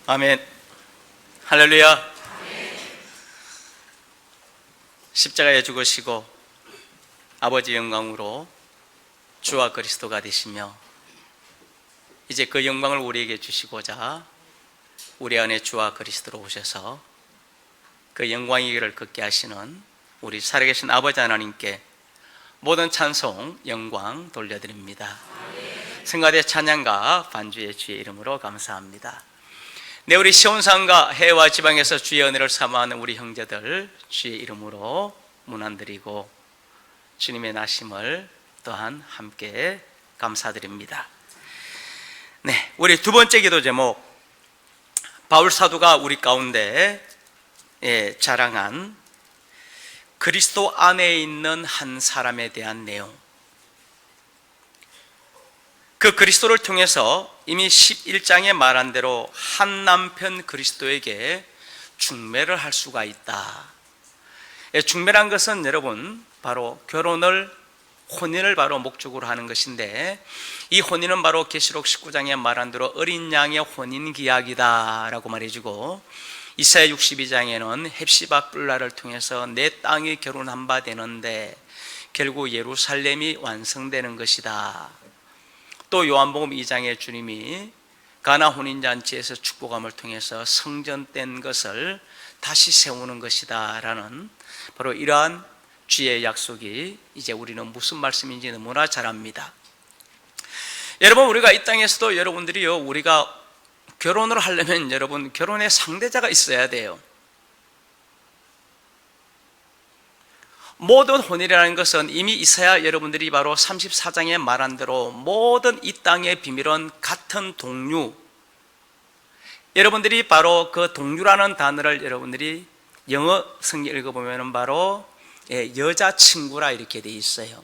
아멘. 할렐루야. 십자가에 죽으시고 아버지 영광으로 주와 그리스도가 되시며 이제 그 영광을 우리에게 주시고자 우리 안에 주와 그리스도로 오셔서 그 영광의 길을 걷게 하시는 우리 살아계신 아버지 하나님께 모든 찬송, 영광 돌려드립니다. 성가대 찬양가 반주의 주의 이름으로 감사합니다. 네, 우리 시온산과 해외와 지방에서 주의 은혜를 사모하는 우리 형제들 주의 이름으로 문안드리고 주님의 나심을 또한 함께 감사드립니다. 네, 우리 두 번째 기도 제목, 바울 사도가 우리 가운데 자랑한 그리스도 안에 있는 한 사람에 대한 내용. 그 그리스도를 통해서 이미 11장에 말한 대로 한 남편 그리스도에게 중매를 할 수가 있다. 중매란 것은 여러분 바로 혼인을 바로 목적으로 하는 것인데, 이 혼인은 바로 계시록 19장에 말한 대로 어린 양의 혼인 기약이다 라고 말해주고, 이사야 62장에는 헵시바 뿔라를 통해서 내 땅이 결혼한 바 되는데 결국 예루살렘이 완성되는 것이다. 또 요한복음 2장에 주님이 가나 혼인잔치에서 축복함을 통해서 성전된 것을 다시 세우는 것이다 라는 바로 이러한 주의 약속이 이제 우리는 무슨 말씀인지 너무나 잘 압니다. 여러분, 우리가 이 땅에서도 여러분들이요, 우리가 결혼을 하려면 여러분 결혼의 상대자가 있어야 돼요. 모든 혼인이라는 것은 이미 이사야 여러분들이 바로 34장에 말한 대로 모든 이 땅의 비밀은 같은 동류, 여러분들이 바로 그 동류라는 단어를 여러분들이 영어 성경 읽어보면 바로 여자친구라 이렇게 돼 있어요.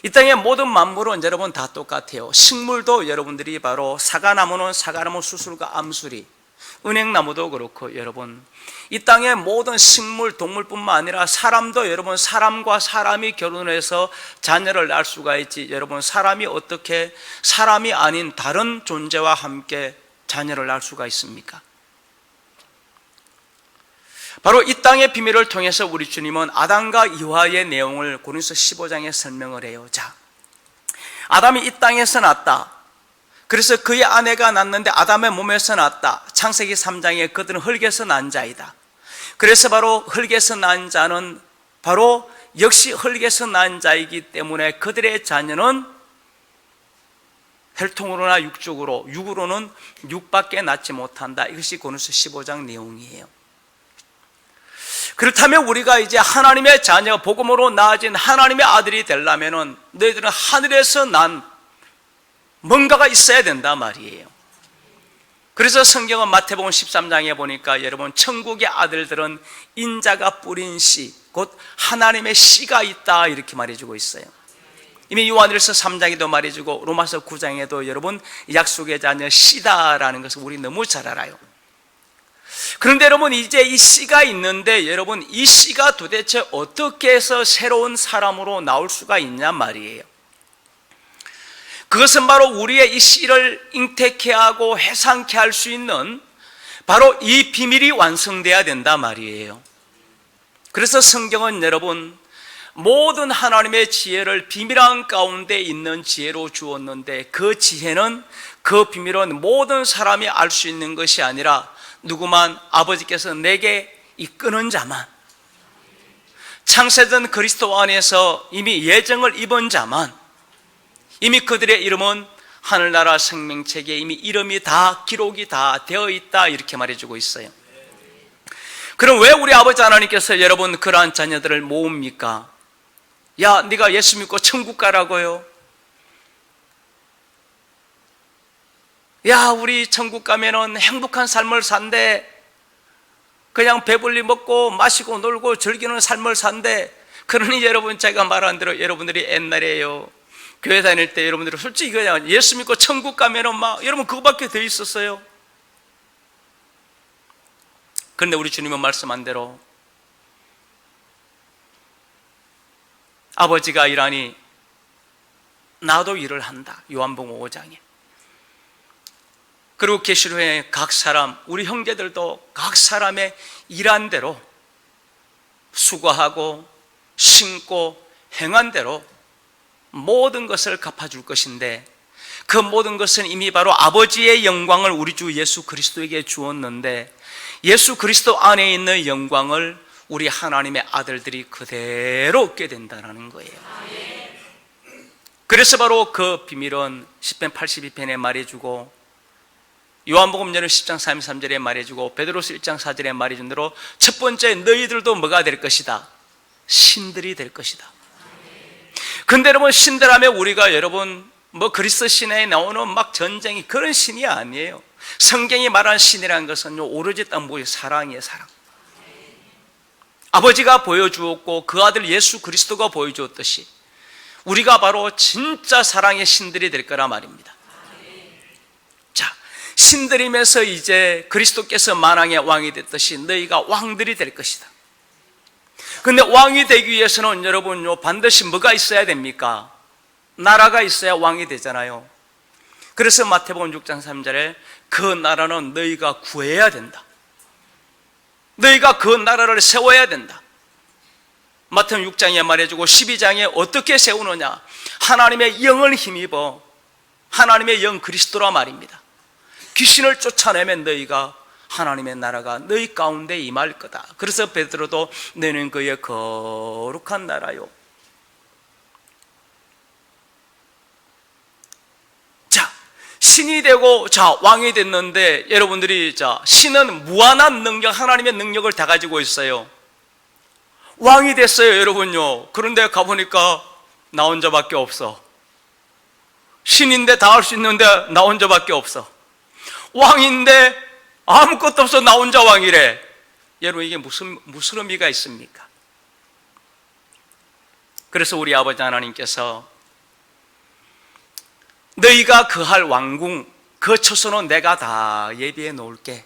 이 땅의 모든 만물은 여러분 다 똑같아요. 식물도 여러분들이 바로 사과나무는 사과나무 수술과 암수리, 은행나무도 그렇고, 여러분 이 땅의 모든 식물, 동물뿐만 아니라 사람도 여러분 사람과 사람이 결혼해서 자녀를 낳을 수가 있지, 여러분 사람이 어떻게 사람이 아닌 다른 존재와 함께 자녀를 낳을 수가 있습니까? 바로 이 땅의 비밀을 통해서 우리 주님은 아담과 이화의 내용을 고린도서 15장에 설명을 해요. 자, 아담이 이 땅에서 났다. 그래서 그의 아내가 낳는데 아담의 몸에서 났다. 창세기 3장에 그들은 흙에서 난 자이다. 그래서 바로 흙에서 난 자는 바로 역시 흙에서 난 자이기 때문에 그들의 자녀는 혈통으로나 육으로는 육밖에 낳지 못한다. 이것이 고린도서 15장 내용이에요. 그렇다면 우리가 이제 하나님의 자녀, 복음으로 낳아진 하나님의 아들이 되려면은 너희들은 하늘에서 난 뭔가가 있어야 된다 말이에요. 그래서 성경은 마태복음 13장에 보니까 여러분 천국의 아들들은 인자가 뿌린 씨, 곧 하나님의 씨가 있다 이렇게 말해주고 있어요. 이미 요한일서 3장에도 말해주고 로마서 9장에도 여러분 약속의 자녀 씨다라는 것을 우리 너무 잘 알아요. 그런데 여러분 이제 이 씨가 있는데 여러분 이 씨가 도대체 어떻게 해서 새로운 사람으로 나올 수가 있냐 말이에요. 그것은 바로 우리의 이 씨를 잉태케 하고 해상케 할 수 있는 바로 이 비밀이 완성돼야 된다 말이에요. 그래서 성경은 여러분 모든 하나님의 지혜를 비밀한 가운데 있는 지혜로 주었는데, 그 지혜는, 그 비밀은 모든 사람이 알 수 있는 것이 아니라 누구만 아버지께서 내게 이끄는 자만, 창세전 그리스도 안에서 이미 예정을 입은 자만, 이미 그들의 이름은 하늘나라 생명책에 이미 이름이 다 기록이 다 되어 있다 이렇게 말해주고 있어요. 그럼 왜 우리 아버지 하나님께서 여러분 그러한 자녀들을 모읍니까? 야, 네가 예수 믿고 천국 가라고요? 야, 우리 천국 가면은 행복한 삶을 산대. 그냥 배불리 먹고 마시고 놀고 즐기는 삶을 산대. 그러니 여러분 제가 말한 대로 여러분들이 옛날에요 교회 다닐 때 여러분들이 솔직히 그냥 예수 믿고 천국 가면은 여러분 그거밖에 더 있었어요. 그런데 우리 주님은 말씀한 대로 아버지가 일하니 나도 일을 한다. 요한복음 5장에 그리고 계시록에 각 사람, 우리 형제들도 각 사람의 일한 대로 수고하고 심고 행한 대로 모든 것을 갚아줄 것인데, 그 모든 것은 이미 바로 아버지의 영광을 우리 주 예수 그리스도에게 주었는데, 예수 그리스도 안에 있는 영광을 우리 하나님의 아들들이 그대로 얻게 된다는 거예요. 그래서 바로 그 비밀은 10편 82편에 말해주고, 요한복음 10장 33절에 말해주고, 베드로서 1장 4절에 말해준 대로 첫 번째, 너희들도 뭐가 될 것이다? 신들이 될 것이다. 근데 여러분, 신들하면 우리가 여러분 뭐 그리스 신화에 나오는 막 전쟁이 그런 신이 아니에요. 성경이 말한 신이라는 것은 오로지 딱 뭐예요? 사랑이에요. 사랑. 아버지가 보여주었고 그 아들 예수 그리스도가 보여주었듯이 우리가 바로 진짜 사랑의 신들이 될 거라 말입니다. 자, 신들이면서 이제 그리스도께서 만왕의 왕이 됐듯이 너희가 왕들이 될 것이다. 근데 왕이 되기 위해서는 여러분요, 반드시 뭐가 있어야 됩니까? 나라가 있어야 왕이 되잖아요. 그래서 마태복음 6장 3절에 그 나라는 너희가 구해야 된다. 너희가 그 나라를 세워야 된다. 마태복음 6장에 말해주고 12장에 어떻게 세우느냐? 하나님의 영을 힘입어 하나님의 영 그리스도라 말입니다. 귀신을 쫓아내면 너희가 하나님의 나라가 너희 가운데 임할 거다. 그래서 베드로도 너희는 그의 거룩한 나라요. 자, 신이 되고 왕이 됐는데 여러분들이 신은 무한한 능력, 하나님의 능력을 다 가지고 있어요. 왕이 됐어요, 여러분요. 그런데 가보니까 나 혼자밖에 없어. 신인데 다 할 수 있는데 나 혼자밖에 없어. 왕인데 아무것도 없어. 나 혼자 왕이래. 여러분, 이게 무슨 의미가 있습니까? 그래서 우리 아버지 하나님께서 너희가 거할 왕궁, 그 처소는 내가 다 예비해 놓을게.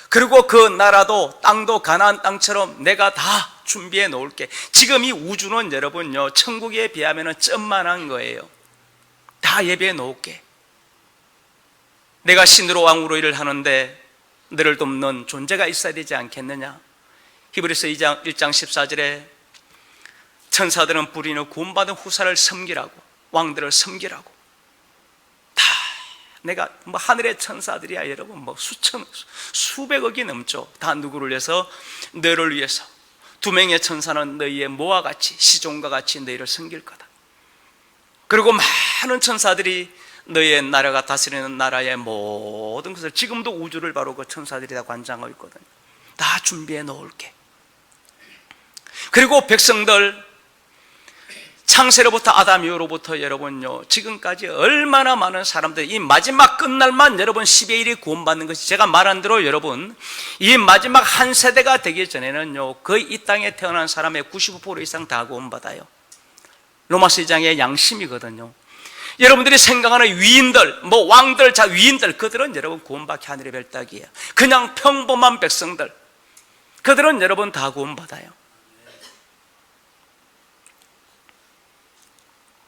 그리고 그 나라도 땅도 가나안 땅처럼 내가 다 준비해 놓을게. 지금 이 우주는 여러분요, 천국에 비하면 점만한 거예요. 다 예비해 놓을게. 내가 신으로 왕으로 일을 하는데 너를 돕는 존재가 있어야 되지 않겠느냐? 히브리서 1장 14절에 천사들은 불의는 구원받은 후사를 섬기라고, 왕들을 섬기라고. 다 내가 뭐 하늘의 천사들이야 여러분, 뭐 수백억이 넘죠. 다 누구를 위해서? 너를 위해서. 두 명의 천사는 너희의 모와 같이, 시종과 같이 너희를 섬길 거다. 그리고 많은 천사들이 너희의 나라가 다스리는 나라의 모든 것을, 지금도 우주를 바로 그 천사들이 다 관장하고 있거든요. 다 준비해 놓을게. 그리고 백성들, 창세로부터 아담 이후로부터 여러분요, 지금까지 얼마나 많은 사람들, 이 마지막 끝날만 여러분 10의 1이 구원받는 것이, 제가 말한 대로 여러분 이 마지막 한 세대가 되기 전에는요, 거의 이 땅에 태어난 사람의 95% 이상 다 구원받아요. 로마서 2장의 양심이거든요. 여러분들이 생각하는 위인들, 뭐 왕들, 위인들, 그들은 여러분 구원받기 하늘의 별따기예요. 그냥 평범한 백성들, 그들은 여러분 다 구원받아요.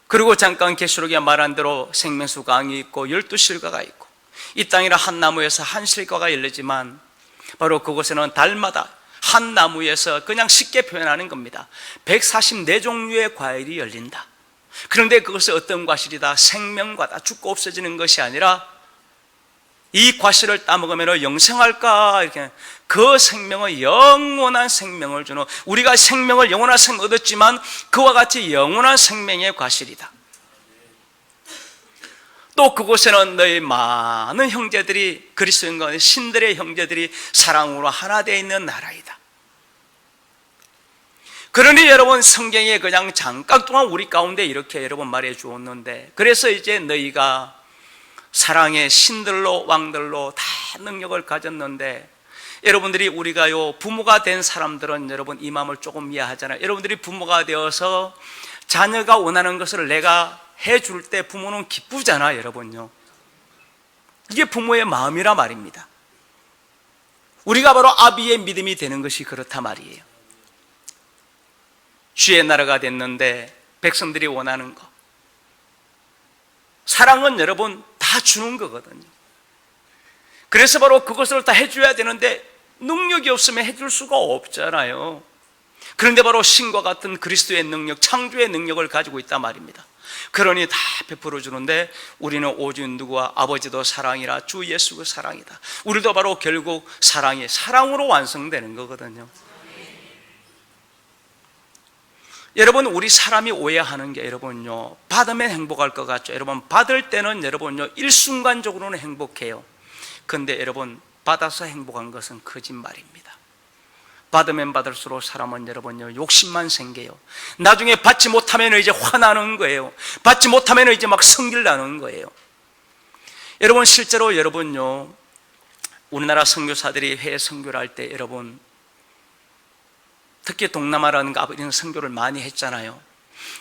그리고 잠깐 계시록에 말한 대로 생명수 강이 있고 12실과가 있고, 이 땅이라 한 나무에서 한 실과가 열리지만 바로 그곳에는 달마다 한 나무에서, 그냥 쉽게 표현하는 겁니다, 144종류의 과일이 열린다. 그런데 그것은 어떤 과실이다? 생명과다. 죽고 없어지는 것이 아니라 이 과실을 따먹으면 영생할까? 이렇게 그 생명은 영원한 생명을 주는, 우리가 생명을, 영원한 생명을 얻었지만 그와 같이 영원한 생명의 과실이다. 또 그곳에는 너희 많은 형제들이, 그리스도인과 신들의 형제들이 사랑으로 하나 되어 있는 나라이다. 그러니 여러분, 성경에 그냥 잠깐 동안 우리 가운데 이렇게 여러분 말해 주었는데, 그래서 이제 너희가 사랑의 신들로, 왕들로 다 능력을 가졌는데, 여러분들이, 우리가요, 부모가 된 사람들은 여러분 이 마음을 조금 이해하잖아요. 여러분들이 부모가 되어서 자녀가 원하는 것을 내가 해줄 때 부모는 기쁘잖아, 여러분요. 이게 부모의 마음이라 말입니다. 우리가 바로 아비의 믿음이 되는 것이 그렇다 말이에요. 주의 나라가 됐는데 백성들이 원하는 것, 사랑은 여러분 다 주는 거거든요. 그래서 바로 그것을 다 해줘야 되는데 능력이 없으면 해줄 수가 없잖아요. 그런데 바로 신과 같은 그리스도의 능력, 창조의 능력을 가지고 있단 말입니다. 그러니 다 베풀어 주는데 우리는 오직 누구와? 아버지도 사랑이라 주 예수가 사랑이다. 우리도 바로 결국 사랑으로 완성되는 거거든요. 여러분, 우리 사람이 오해하는 게 여러분요, 받으면 행복할 것 같죠? 여러분, 받을 때는 여러분요, 일순간적으로는 행복해요. 근데 여러분, 받아서 행복한 것은 거짓말입니다. 받으면 받을수록 사람은 여러분요, 욕심만 생겨요. 나중에 받지 못하면 이제 화나는 거예요. 받지 못하면 이제 막 성질 나는 거예요. 여러분, 실제로 여러분요, 우리나라 선교사들이 해외 선교를 할 때 여러분, 특히 동남아라는 아버지는 선교를 많이 했잖아요.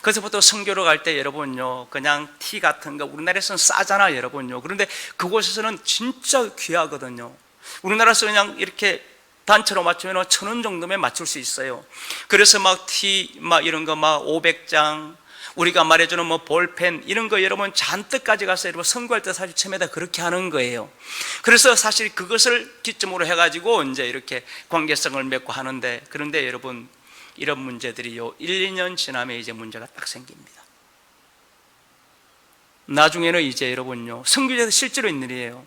그래서부터 선교를 갈 때 여러분요, 그냥 티 같은 거 우리나라에서는 싸잖아요, 여러분요. 그런데 그곳에서는 진짜 귀하거든요. 우리나라에서 그냥 이렇게 단체로 맞추면 1,000원 정도면 맞출 수 있어요. 그래서 막 티, 막 이런 거 막 500장, 우리가 말해주는 뭐 볼펜 이런 거 여러분 잔뜩 가져가서 여러분 선교할 때 사실 처음에다 그렇게 하는 거예요. 그래서 사실 그것을 기점으로 해가지고 이제 이렇게 관계성을 맺고 하는데, 그런데 여러분 이런 문제들이요, 1, 2년 지나면 이제 문제가 딱 생깁니다. 나중에는 이제 여러분요, 선교제에서 실제로 있는 일이에요.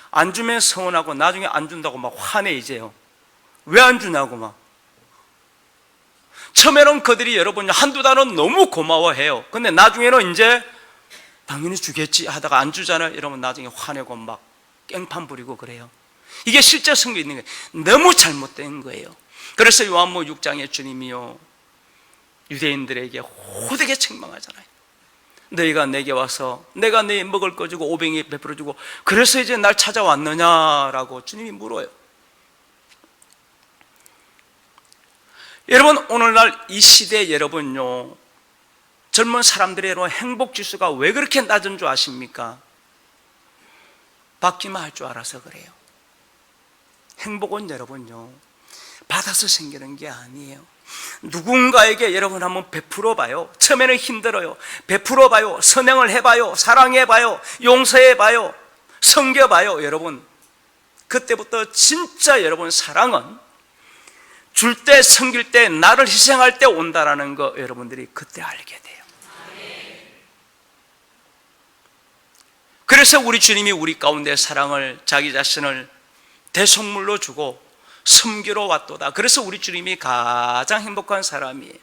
안 주면 서운하고 나중에 안 준다고 막 화내 이제요. 왜 안 주냐고 막. 처음에는 그들이 여러분 한두 달은 너무 고마워해요. 근데 나중에는 이제 당연히 주겠지 하다가 안 주잖아요. 여러분 나중에 화내고 막 깽판 부리고 그래요. 이게 실제 성경에 있는 거예요. 너무 잘못된 거예요. 그래서 요한복음 6장에 주님이요, 유대인들에게 호되게 책망하잖아요. 너희가 내게 와서 내가 네 먹을 거 주고 500이 베풀어 주고 그래서 이제 날 찾아왔느냐라고 주님이 물어요. 여러분, 오늘날 이 시대에 여러분요, 젊은 사람들의 행복 지수가 왜 그렇게 낮은 줄 아십니까? 받기만 할 줄 알아서 그래요. 행복은 여러분요, 받아서 생기는 게 아니에요. 누군가에게 여러분 한번 베풀어 봐요. 처음에는 힘들어요. 베풀어 봐요. 선행을 해봐요. 사랑해 봐요. 용서해 봐요. 섬겨 봐요. 여러분, 그때부터 진짜 여러분 사랑은 줄 때, 섬길 때, 나를 희생할 때 온다라는 거 여러분들이 그때 알게 돼요. 그래서 우리 주님이 우리 가운데 사랑을, 자기 자신을 대속물로 주고 섬기러 왔도다. 그래서 우리 주님이 가장 행복한 사람이에요.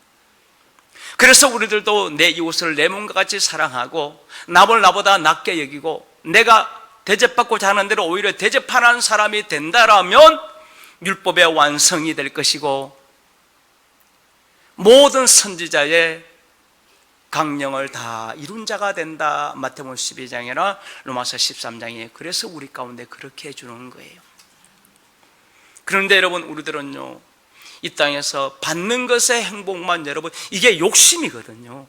그래서 우리들도 내 이웃을 내 몸과 같이 사랑하고 남을 나보다 낮게 여기고 내가 대접받고자 하는 대로 오히려 대접하는 사람이 된다라면 율법의 완성이 될 것이고 모든 선지자의 강령을 다 이룬 자가 된다. 마태복음 12장이나 로마서 13장에 그래서 우리 가운데 그렇게 해주는 거예요. 그런데 여러분, 우리들은요, 이 땅에서 받는 것의 행복만 여러분, 이게 욕심이거든요.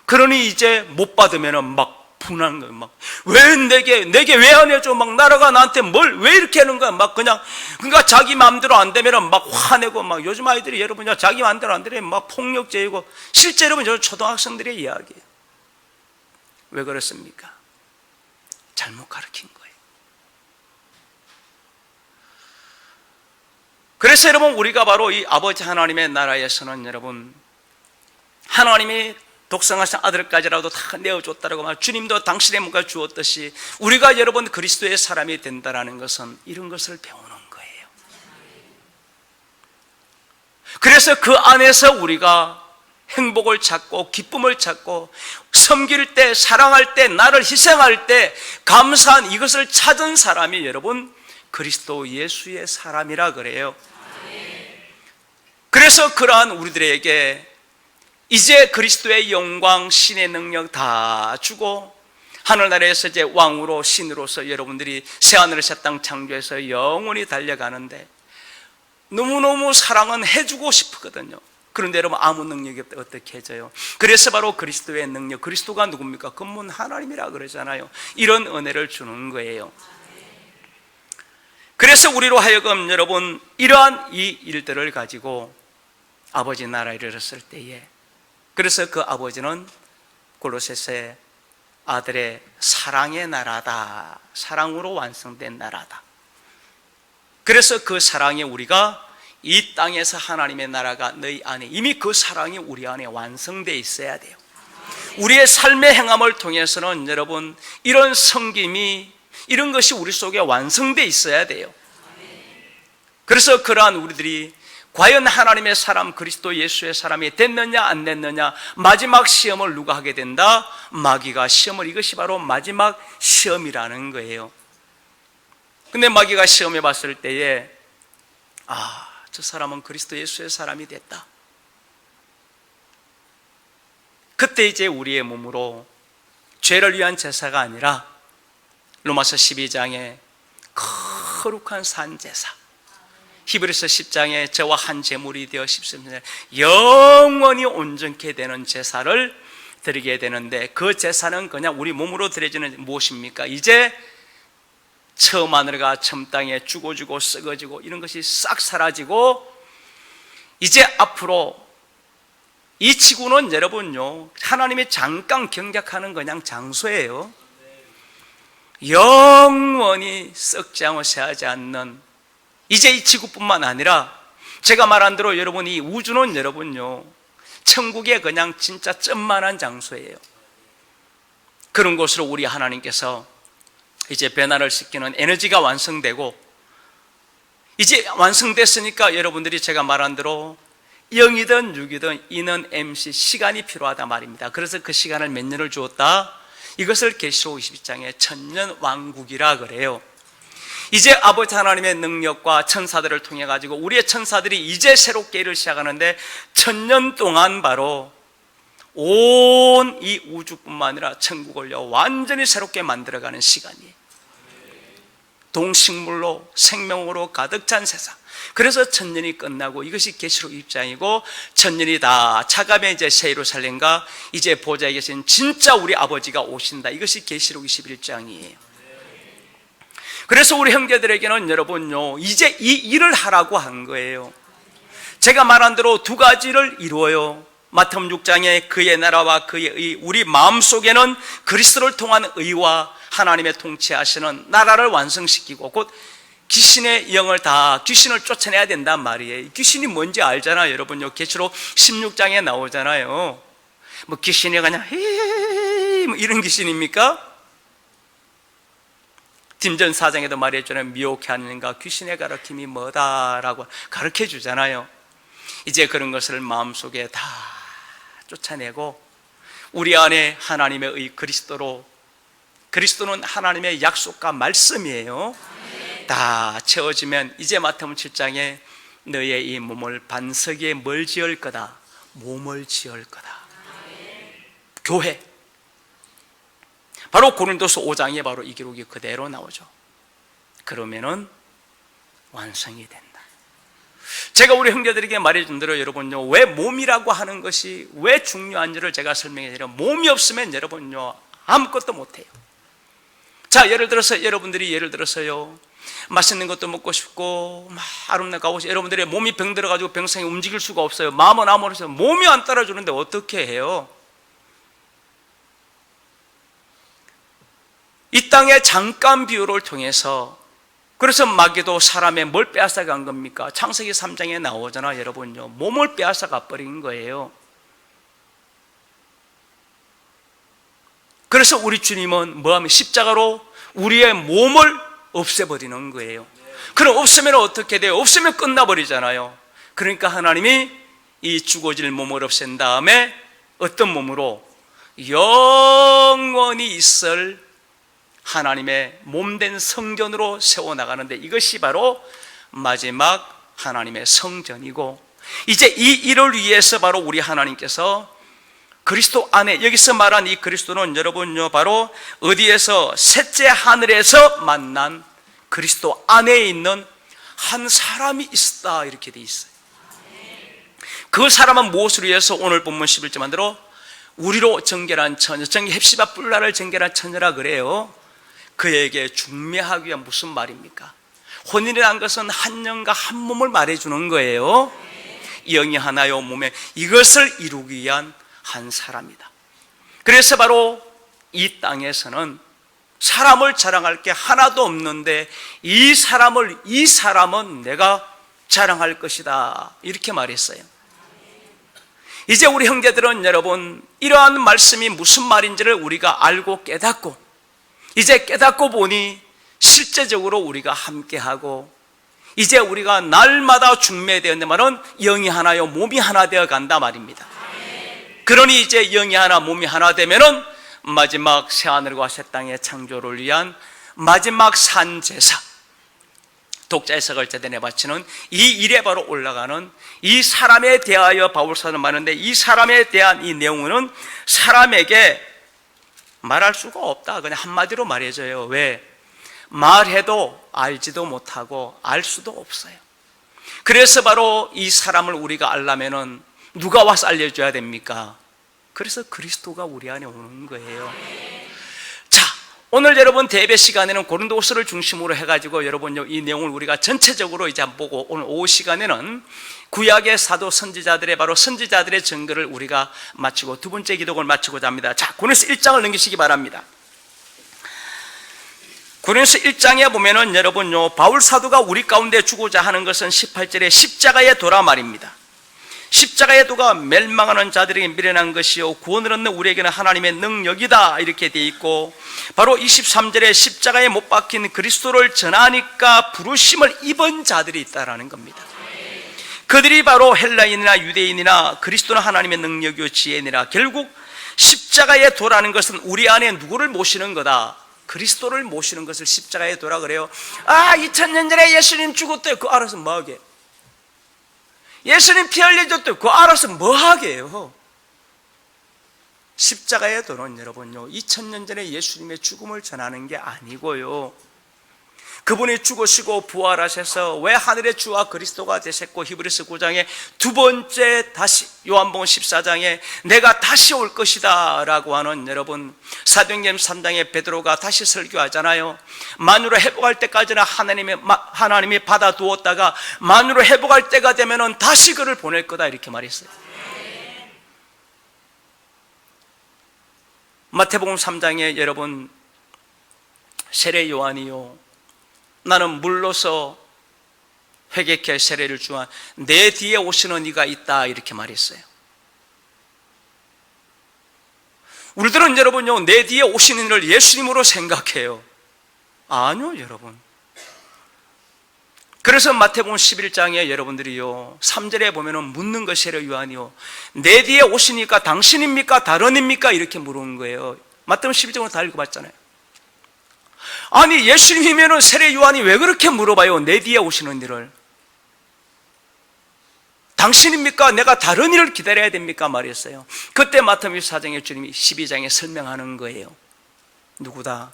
그러니 이제 못 받으면 막 분한 거예요. 막 왜 내게 왜 안 해줘? 막 나라가 나한테 뭘 왜 이렇게 하는 거야? 막 그냥 그러니까 자기 마음대로 안 되면 막 화내고 막 요즘 아이들이 여러분요, 자기 마음대로 안 되면 막 폭력적이고 실제 여러분 저 초등학생들의 이야기예요. 왜 그렇습니까? 잘못 가르친 거예요. 그래서 여러분, 우리가 바로 이 아버지 하나님의 나라에서는 여러분, 하나님이 독생하신 아들까지라도 다 내어줬다라고 말, 주님도 당신의 몸과 주었듯이 우리가 여러분 그리스도의 사람이 된다라는 것은 이런 것을 배우는 거예요. 그래서 그 안에서 우리가 행복을 찾고 기쁨을 찾고 섬길 때, 사랑할 때, 나를 희생할 때 감사한 이것을 찾은 사람이 여러분 그리스도 예수의 사람이라 그래요. 그래서 그러한 우리들에게 이제 그리스도의 영광, 신의 능력 다 주고 하늘나라에서 이제 왕으로 신으로서 여러분들이 새하늘을 새 땅 창조해서 영원히 달려가는데 너무너무 사랑은 해주고 싶거든요. 그런데 여러분, 아무 능력이 없다 어떻게 해줘요? 그래서 바로 그리스도의 능력, 그리스도가 누굽니까? 근본 하나님이라 그러잖아요. 이런 은혜를 주는 거예요. 그래서 우리로 하여금 여러분 이러한 이 일들을 가지고 아버지 나라에 이르렀을 때에, 그래서 그 아버지는 골로새서에 아들의 사랑의 나라다. 사랑으로 완성된 나라다. 그래서 그 사랑에 우리가 이 땅에서 하나님의 나라가 너희 안에, 이미 그 사랑이 우리 안에 완성되어 있어야 돼요. 우리의 삶의 행함을 통해서는 여러분 이런 섬김이, 이런 것이 우리 속에 완성되어 있어야 돼요. 그래서 그러한 우리들이 과연 하나님의 사람, 그리스도 예수의 사람이 됐느냐 안 됐느냐, 마지막 시험을 누가 하게 된다? 마귀가 시험을, 이것이 바로 마지막 시험이라는 거예요. 근데 마귀가 시험해 봤을 때에 저 사람은 그리스도 예수의 사람이 됐다. 그때 이제 우리의 몸으로 죄를 위한 제사가 아니라 로마서 12장에 거룩한 산제사, 히브리서 10장에 저와 한 제물이 되어 십시면 영원히 온전케 되는 제사를 드리게 되는데, 그 제사는 그냥 우리 몸으로 드려지는 무엇입니까? 이제 처음 하늘과 처음 땅에 죽어지고 썩어지고 이런 것이 싹 사라지고, 이제 앞으로 이 지구는 여러분요, 하나님이 잠깐 경작하는 그냥 장소예요. 영원히 썩지 않고 새하지 않는, 이제 이 지구뿐만 아니라 제가 말한 대로 여러분 이 우주는 여러분요, 천국의 그냥 진짜 점만한 장소예요. 그런 곳으로 우리 하나님께서 이제 변화를 시키는 에너지가 완성되고, 이제 완성됐으니까 여러분들이 제가 말한 대로 0이든 6이든 E는 MC, 시간이 필요하다 말입니다. 그래서 그 시간을 몇 년을 주었다? 이것을 계시록 22장에 천년왕국이라 그래요. 이제 아버지 하나님의 능력과 천사들을 통해 가지고 우리의 천사들이 이제 새롭게 일을 시작하는데, 천년 동안 바로 온 이 우주뿐만 아니라 천국을요 완전히 새롭게 만들어가는 시간이에요. 동식물로 생명으로 가득 찬 세상. 그래서 천년이 끝나고, 이것이 계시록 2장이고, 천년이 다 차가면 이제 새 예루살렘과 이제 보좌에 계신 진짜 우리 아버지가 오신다. 이것이 계시록 21장이에요. 그래서 우리 형제들에게는 여러분요, 이제 이 일을 하라고 한 거예요. 제가 말한 대로 두 가지를 이루어요. 마태복음 6장에 그의 나라와 그의 의, 우리 마음속에는 그리스도를 통한 의와 하나님의 통치하시는 나라를 완성시키고, 곧 귀신의 영을 다, 귀신을 쫓아내야 된단 말이에요. 귀신이 뭔지 알잖아요, 여러분요. 계시록 16장에 나오잖아요. 뭐 귀신이 그냥 헤헤헤 뭐 이런 귀신입니까? 딤전 4장에도 말했잖아요. 미혹해 하는가, 귀신의 가르침이 뭐다라고 가르쳐 주잖아요. 이제 그런 것을 마음속에 다 쫓아내고, 우리 안에 하나님의 의 그리스도로, 그리스도는 하나님의 약속과 말씀이에요. 다 채워지면 이제 마태복음 7장에 너의 이 몸을 반석에 뭘 지을 거다? 몸을 지을 거다. 교회. 바로 고린도서 5장에 바로 이 기록이 그대로 나오죠. 그러면은 완성이 된다. 제가 우리 형제들에게 말해준 대로 여러분요, 왜 몸이라고 하는 것이 왜 중요한지를 제가 설명해 드려요. 몸이 없으면 여러분요 아무것도 못해요. 자, 예를 들어서요 맛있는 것도 먹고 싶고 막 아름답고, 여러분들의 몸이 병들어가지고 병상에 움직일 수가 없어요. 마음은 아무래도 몸이 안 따라주는데 어떻게 해요? 이 땅의 잠깐 비유를 통해서, 그래서 마귀도 사람의 뭘 빼앗아간 겁니까? 창세기 3장에 나오잖아, 여러분요. 몸을 빼앗아가 버린 거예요. 그래서 우리 주님은 뭐하면 십자가로 우리의 몸을 없애버리는 거예요. 그럼 없으면 어떻게 돼요? 없으면 끝나버리잖아요. 그러니까 하나님이 이 죽어질 몸을 없앤 다음에 어떤 몸으로? 영원히 있을 하나님의 몸된 성전으로 세워나가는데, 이것이 바로 마지막 하나님의 성전이고, 이제 이 일을 위해서 바로 우리 하나님께서 그리스도 안에, 여기서 말한 이 그리스도는 여러분요 바로 어디에서? 셋째 하늘에서 만난 그리스도 안에 있는 한 사람이 있다, 이렇게 돼 있어요. 그 사람은 무엇을 위해서? 오늘 본문 11절만대로 우리로 정결한 처녀, 헵시바 뿔라를 정결한 처녀라 그래요. 그에게 중매하기 위한, 무슨 말입니까? 혼인이라는 것은 한 영과 한 몸을 말해주는 거예요. 영이 하나요 몸에, 이것을 이루기 위한 한 사람이다. 그래서 바로 이 땅에서는 사람을 자랑할 게 하나도 없는데 이 사람은 내가 자랑할 것이다, 이렇게 말했어요. 이제 우리 형제들은 여러분, 이러한 말씀이 무슨 말인지를 우리가 알고 깨닫고, 이제 깨닫고 보니 실제적으로 우리가 함께하고, 이제 우리가 날마다 중매되었는데만은 영이 하나요 몸이 하나 되어 간다 말입니다. 그러니 이제 영이 하나 몸이 하나 되면은 마지막 새하늘과 새 땅의 창조를 위한 마지막 산제사, 독자의석을 제단에 바치는 이 일에 바로 올라가는 이 사람에 대하여 바울사는 말하는데, 이 사람에 대한 이 내용은 사람에게 말할 수가 없다, 그냥 한마디로 말해줘요. 왜? 말해도 알지도 못하고 알 수도 없어요. 그래서 바로 이 사람을 우리가 알려면은 누가 와서 알려줘야 됩니까? 그래서 그리스도가 우리 안에 오는 거예요. 자, 오늘 여러분 대배 시간에는 고린도후서를 중심으로 해가지고 여러분 이 내용을 우리가 전체적으로 이제 한번 보고, 오늘 오후 시간에는 구약의 사도 선지자들의 바로 선지자들의 증거를 우리가 마치고 두 번째 기독을 마치고자 합니다. 자, 고린도서 1장을 넘기시기 바랍니다. 고린도서 1장에 보면은 여러분요, 바울 사도가 우리 가운데 주고자 하는 것은 18절에 십자가의 도라 말입니다. 십자가의 도가 멸망하는 자들에게 미련한 것이요 구원을 얻는 우리에게는 하나님의 능력이다, 이렇게 되어 있고, 바로 23절에 십자가에 못 박힌 그리스도를 전하니까 부르심을 입은 자들이 있다라는 겁니다. 그들이 바로 헬라인이나 유대인이나 그리스도는 하나님의 능력이요 지혜니라. 결국 십자가의 도라는 것은 우리 안에 누구를 모시는 거다? 그리스도를 모시는 것을 십자가의 도라 그래요. 2000년 전에 예수님 죽었대요. 그거 알아서 뭐하게? 예수님 피 흘려줬대요. 그거 알아서 뭐하게요? 십자가의 도는 여러분요, 2000년 전에 예수님의 죽음을 전하는 게 아니고요, 그분이 죽으시고 부활하셔서 왜 하늘의 주와 그리스도가 되셨고, 히브리서 9장에 두 번째 다시, 요한복음 14장에 내가 다시 올 것이다 라고 하는, 여러분 사도행전 3장에 베드로가 다시 설교하잖아요. 만유로 회복할 때까지는 하나님이 받아두었다가 만유로 회복할 때가 되면은 다시 그를 보낼 거다, 이렇게 말했어요. 마태복음 3장에 여러분 세례 요한이요, 나는 물로서 회개케 세례를 주한 내 뒤에 오시는 이가 있다, 이렇게 말했어요. 우리들은 여러분요, 내 뒤에 오시는 이를 예수님으로 생각해요. 아니요, 여러분. 그래서 마태복음 11장에 여러분들이요, 3절에 보면은 묻는 것이 세례 요한이요, 내 뒤에 오시니까 당신입니까 다른입니까, 이렇게 물은 거예요. 마태복음 11장으로 다 읽어봤잖아요. 아니, 예수님이면은 세례 요한이 왜 그렇게 물어봐요? 내 뒤에 오시는 일을. 당신입니까? 내가 다른 일을 기다려야 됩니까? 말했어요. 그때 마태복음 4장에 주님이 12장에 설명하는 거예요. 누구다?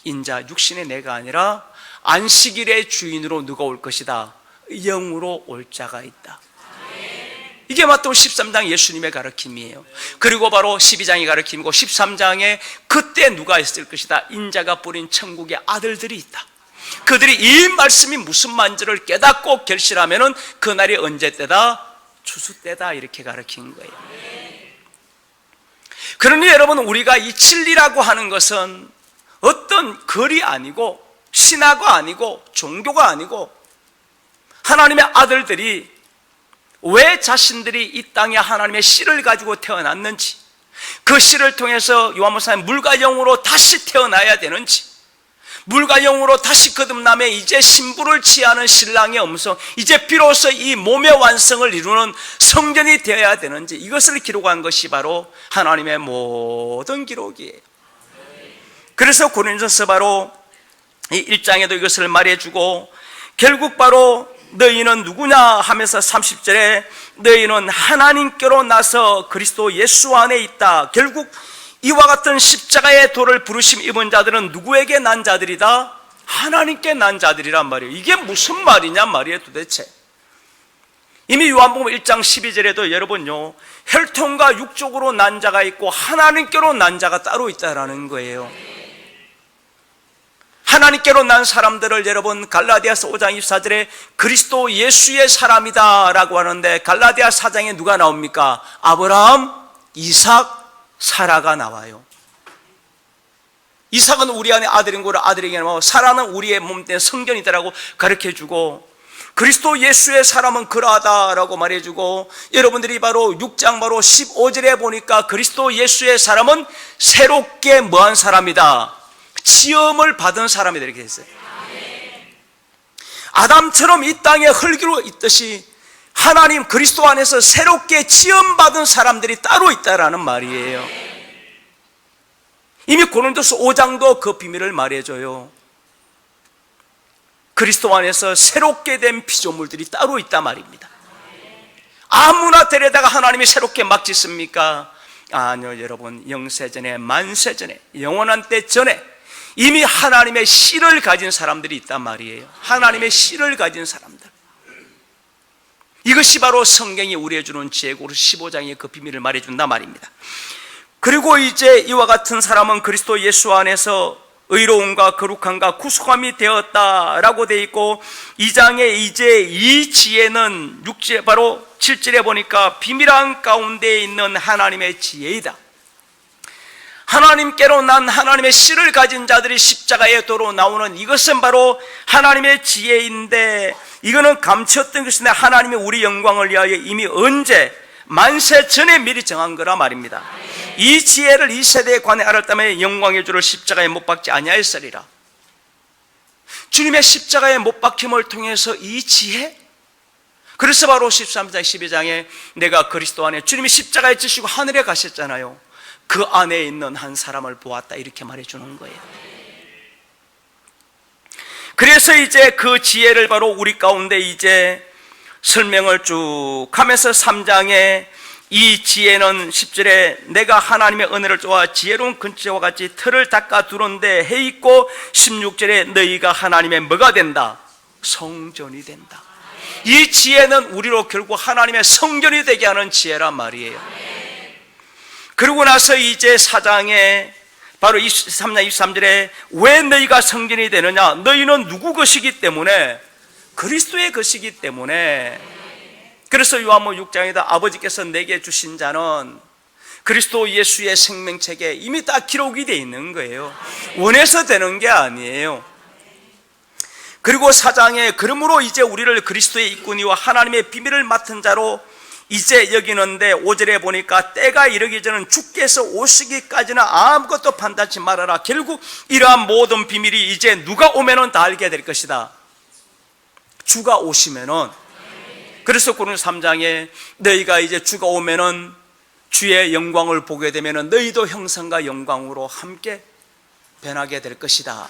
인자 육신의 내가 아니라 안식일의 주인으로 누가 올 것이다? 영으로 올 자가 있다. 이게 마태복음 13장 예수님의 가르침이에요. 그리고 바로 12장의 가르침이고 13장에 그때 누가 있을 것이다? 인자가 뿌린 천국의 아들들이 있다. 그들이 이 말씀이 무슨 말인지를 깨닫고 결실하면은 그날이 언제 때다? 추수 때다, 이렇게 가르친 거예요. 그러니 여러분, 우리가 이 진리라고 하는 것은 어떤 글이 아니고 신화가 아니고 종교가 아니고 하나님의 아들들이 왜 자신들이 이 땅에 하나님의 씨를 가지고 태어났는지, 그 씨를 통해서 요한복음 물과 영으로 다시 태어나야 되는지, 물과 영으로 다시 거듭남에 이제 신부를 취하는 신랑의 음성, 이제 비로소 이 몸의 완성을 이루는 성전이 되어야 되는지, 이것을 기록한 것이 바로 하나님의 모든 기록이에요. 그래서 고린도서 바로 이 1장에도 이것을 말해주고, 결국 바로 너희는 누구냐 하면서 30절에 너희는 하나님께로 나서 그리스도 예수 안에 있다. 결국 이와 같은 십자가의 도를 부르심 입은 자들은 누구에게 난 자들이다? 하나님께 난 자들이란 말이에요. 이게 무슨 말이냐 말이에요 도대체. 이미 요한복음 1장 12절에도 여러분요, 혈통과 육적으로 난 자가 있고 하나님께로 난 자가 따로 있다라는 거예요. 하나님께로 난 사람들을 여러분 갈라디아서 5장 24절에 그리스도 예수의 사람이다 라고 하는데, 갈라디아 4장에 누가 나옵니까? 아브라함, 이삭, 사라가 나와요. 이삭은 우리 안에 아들인 거를 아들에게 나고 사라는 우리의 몸된 성전이다라고 가르쳐주고, 그리스도 예수의 사람은 그러하다라고 말해주고, 여러분들이 바로 6장 바로 15절에 보니까 그리스도 예수의 사람은 새롭게 뭐한 사람이다, 지음을 받은 사람이다 이렇게 했어요. 아담처럼 이 땅에 흙으로 있듯이 하나님 그리스도 안에서 새롭게 지음받은 사람들이 따로 있다라는 말이에요. 이미 고린도서 5장도 그 비밀을 말해줘요. 그리스도 안에서 새롭게 된 피조물들이 따로 있단 말입니다. 아무나 데려다가 하나님이 새롭게 막 짓습니까? 아니요, 여러분. 영세전에 만세전에 영원한 때 전에 이미 하나님의 씨를 가진 사람들이 있단 말이에요. 하나님의 씨를 가진 사람들. 이것이 바로 성경이 우리에게 주는 지혜고 15장의 그 비밀을 말해준단 말입니다. 그리고 이제 이와 같은 사람은 그리스도 예수 안에서 의로움과 거룩함과 구속함이 되었다라고 되어 있고, 2장에 이제 이 지혜는 6절 바로 7절에 보니까 비밀한 가운데 있는 하나님의 지혜이다. 하나님께로 난 하나님의 씨를 가진 자들이 십자가의 도로 나오는 이것은 바로 하나님의 지혜인데, 이거는 감췄던 것인데 하나님이 우리 영광을 위하여 이미 언제 만세 전에 미리 정한 거라 말입니다. 이 지혜를 이 세대에 관해 알았다면 영광의 주를 십자가에 못 박지 아니하였으리라. 주님의 십자가에 못 박힘을 통해서 이 지혜, 그래서 바로 13장 12장에 내가 그리스도 안에, 주님이 십자가에 지시고 하늘에 가셨잖아요. 그 안에 있는 한 사람을 보았다 이렇게 말해주는 거예요. 그래서 이제 그 지혜를 바로 우리 가운데 이제 설명을 쭉 하면서 3장에 이 지혜는 10절에 내가 하나님의 은혜를 좋아 지혜로운 근처와 같이 틀을 닦아 두른데 해 있고, 16절에 너희가 하나님의 뭐가 된다? 성전이 된다. 이 지혜는 우리로 결국 하나님의 성전이 되게 하는 지혜란 말이에요. 그러고 나서 이제 4장에 바로 23장 23절에 왜 너희가 성전이 되느냐? 너희는 누구 것이기 때문에? 그리스도의 것이기 때문에. 그래서 요한복음 6장에다 아버지께서 내게 주신 자는 그리스도 예수의 생명책에 이미 다 기록이 되어 있는 거예요. 원해서 되는 게 아니에요. 그리고 4장에 그러므로 이제 우리를 그리스도의 일꾼이와 하나님의 비밀을 맡은 자로 이제 여기는데, 5절에 보니까 때가 이르기 전은 주께서 오시기까지는 아무것도 판단치 말아라. 결국 이러한 모든 비밀이 이제 누가 오면은 다 알게 될 것이다. 주가 오시면은. 그래서 고린도서 3장에 너희가 이제 주가 오면은 주의 영광을 보게 되면은 너희도 형상과 영광으로 함께 변하게 될 것이다.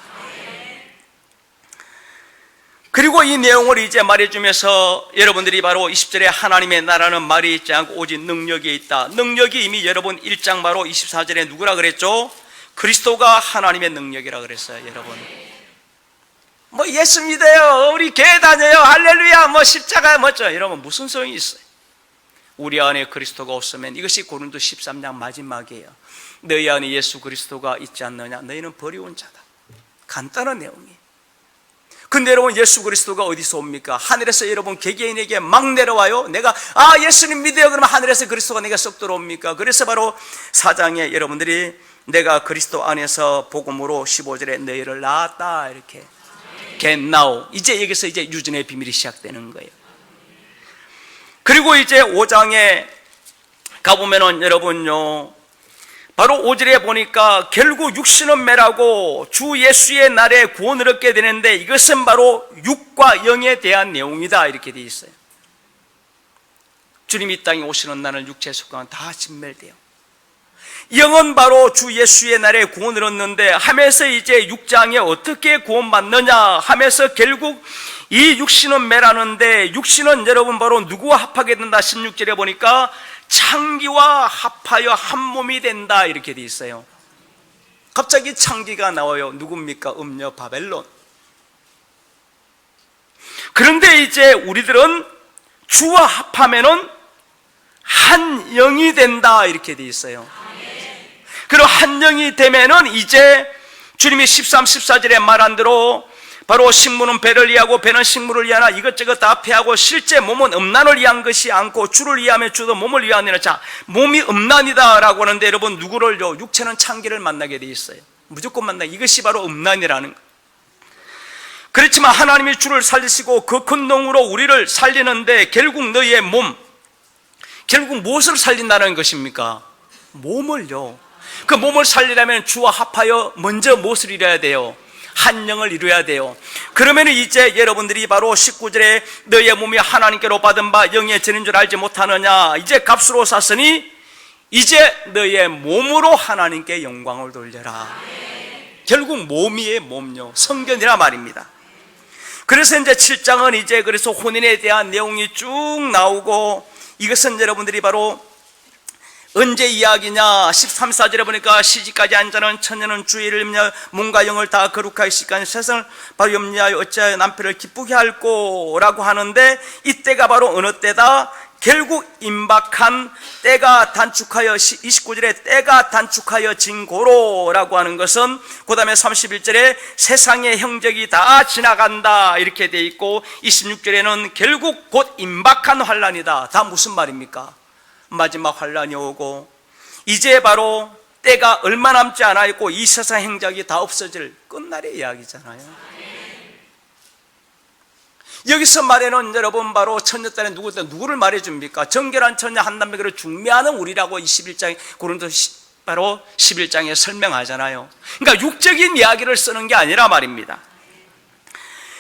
그리고 이 내용을 이제 말해주면서 여러분들이 바로 20절에 하나님의 나라는 말이 있지 않고 오직 능력이 있다. 능력이 이미 여러분 1장 바로 24절에 누구라 그랬죠? 그리스도가 하나님의 능력이라 그랬어요. 여러분 뭐 예수 믿어요, 우리 교회 다녀요, 할렐루야, 뭐 십자가 뭐죠, 이러면 무슨 소용이 있어요? 우리 안에 그리스도가 없으면, 이것이 고린도 13장 마지막이에요. 너희 안에 예수 그리스도가 있지 않느냐, 너희는 버리온 자다. 간단한 내용이에요. 근데 여러분 예수 그리스도가 어디서 옵니까? 하늘에서 여러분 개개인에게 막 내려와요? 내가 예수님 믿어요 그러면 하늘에서 그리스도가 내가 쏙 들어옵니까? 그래서 바로 4장에 여러분들이 내가 그리스도 안에서 복음으로 15절에 너희를 낳았다 이렇게 get now, 이제 여기서 이제 유전의 비밀이 시작되는 거예요. 그리고 이제 5장에 가보면은 여러분요, 바로 5절에 보니까 결국 육신은 매라고 주 예수의 날에 구원을 얻게 되는데, 이것은 바로 육과 영에 대한 내용이다 이렇게 되어 있어요. 주님이 이 땅에 오시는 날은 육체의 속강은 다 진멸돼요. 영은 바로 주 예수의 날에 구원을 얻는데 하면서 이제 6장에 어떻게 구원받느냐 하면서 결국 이 육신은 매라는데, 육신은 여러분 바로 누구와 합하게 된다? 16절에 보니까 창기와 합하여 한 몸이 된다 이렇게 돼 있어요. 갑자기 창기가 나와요. 누굽니까? 음녀 바벨론. 그런데 이제 우리들은 주와 합하면은 한 영이 된다 이렇게 돼 있어요. 그리고 한 영이 되면은 이제 주님이 13, 14절에 말한 대로 바로 식물은 배를 위하고 배는 식물을 위하나 이것저것 다 패하고 실제 몸은 음란을 위한 것이 않고 주를 위하며 주도 몸을 위하느라. 자, 몸이 음란이다 라고 하는데 여러분 누구를요? 육체는 창기를 만나게 돼 있어요. 무조건 만나. 이것이 바로 음란이라는 것. 그렇지만 하나님이 주를 살리시고 그 큰 농으로 우리를 살리는데 결국 너희의 몸, 결국 무엇을 살린다는 것입니까? 몸을요. 그 몸을 살리려면 주와 합하여 먼저 무엇을 이뤄야 돼요? 한 영을 이루어야 돼요. 그러면 이제 여러분들이 바로 19절에 너희의 몸이 하나님께로 받은 바 영의 전인 줄 알지 못하느냐, 이제 값으로 샀으니 이제 너희의 몸으로 하나님께 영광을 돌려라. 결국 몸이에요. 몸요. 성전이라 말입니다. 그래서 이제 7장은 이제 그래서 혼인에 대한 내용이 쭉 나오고, 이것은 여러분들이 바로 언제 이야기냐? 13, 14절에 보니까 시집까지 한 자는 처녀는 주의를 염려 몸과 영을 다 거룩하게 씻고 세상을 바로 염려하여 어찌하여 남편을 기쁘게 할꼬 라고 하는데, 이때가 바로 어느 때다? 결국 임박한 때가 단축하여 29절에 때가 단축하여 진고로라고 하는 것은, 그 다음에 31절에 세상의 형적이 다 지나간다 이렇게 돼 있고, 26절에는 결국 곧 임박한 환란이다. 다 무슨 말입니까? 마지막 환란이 오고 이제 바로 때가 얼마 남지 않아 있고 이 세상 행적이 다 없어질 끝날의 이야기잖아요. 여기서 말하는 여러분 바로 처녀딸에 누구를 말해줍니까? 정결한 처녀 한 남매를 중매하는 우리라고 21장에 고린도 바로 11장에 설명하잖아요. 그러니까 육적인 이야기를 쓰는 게 아니라 말입니다.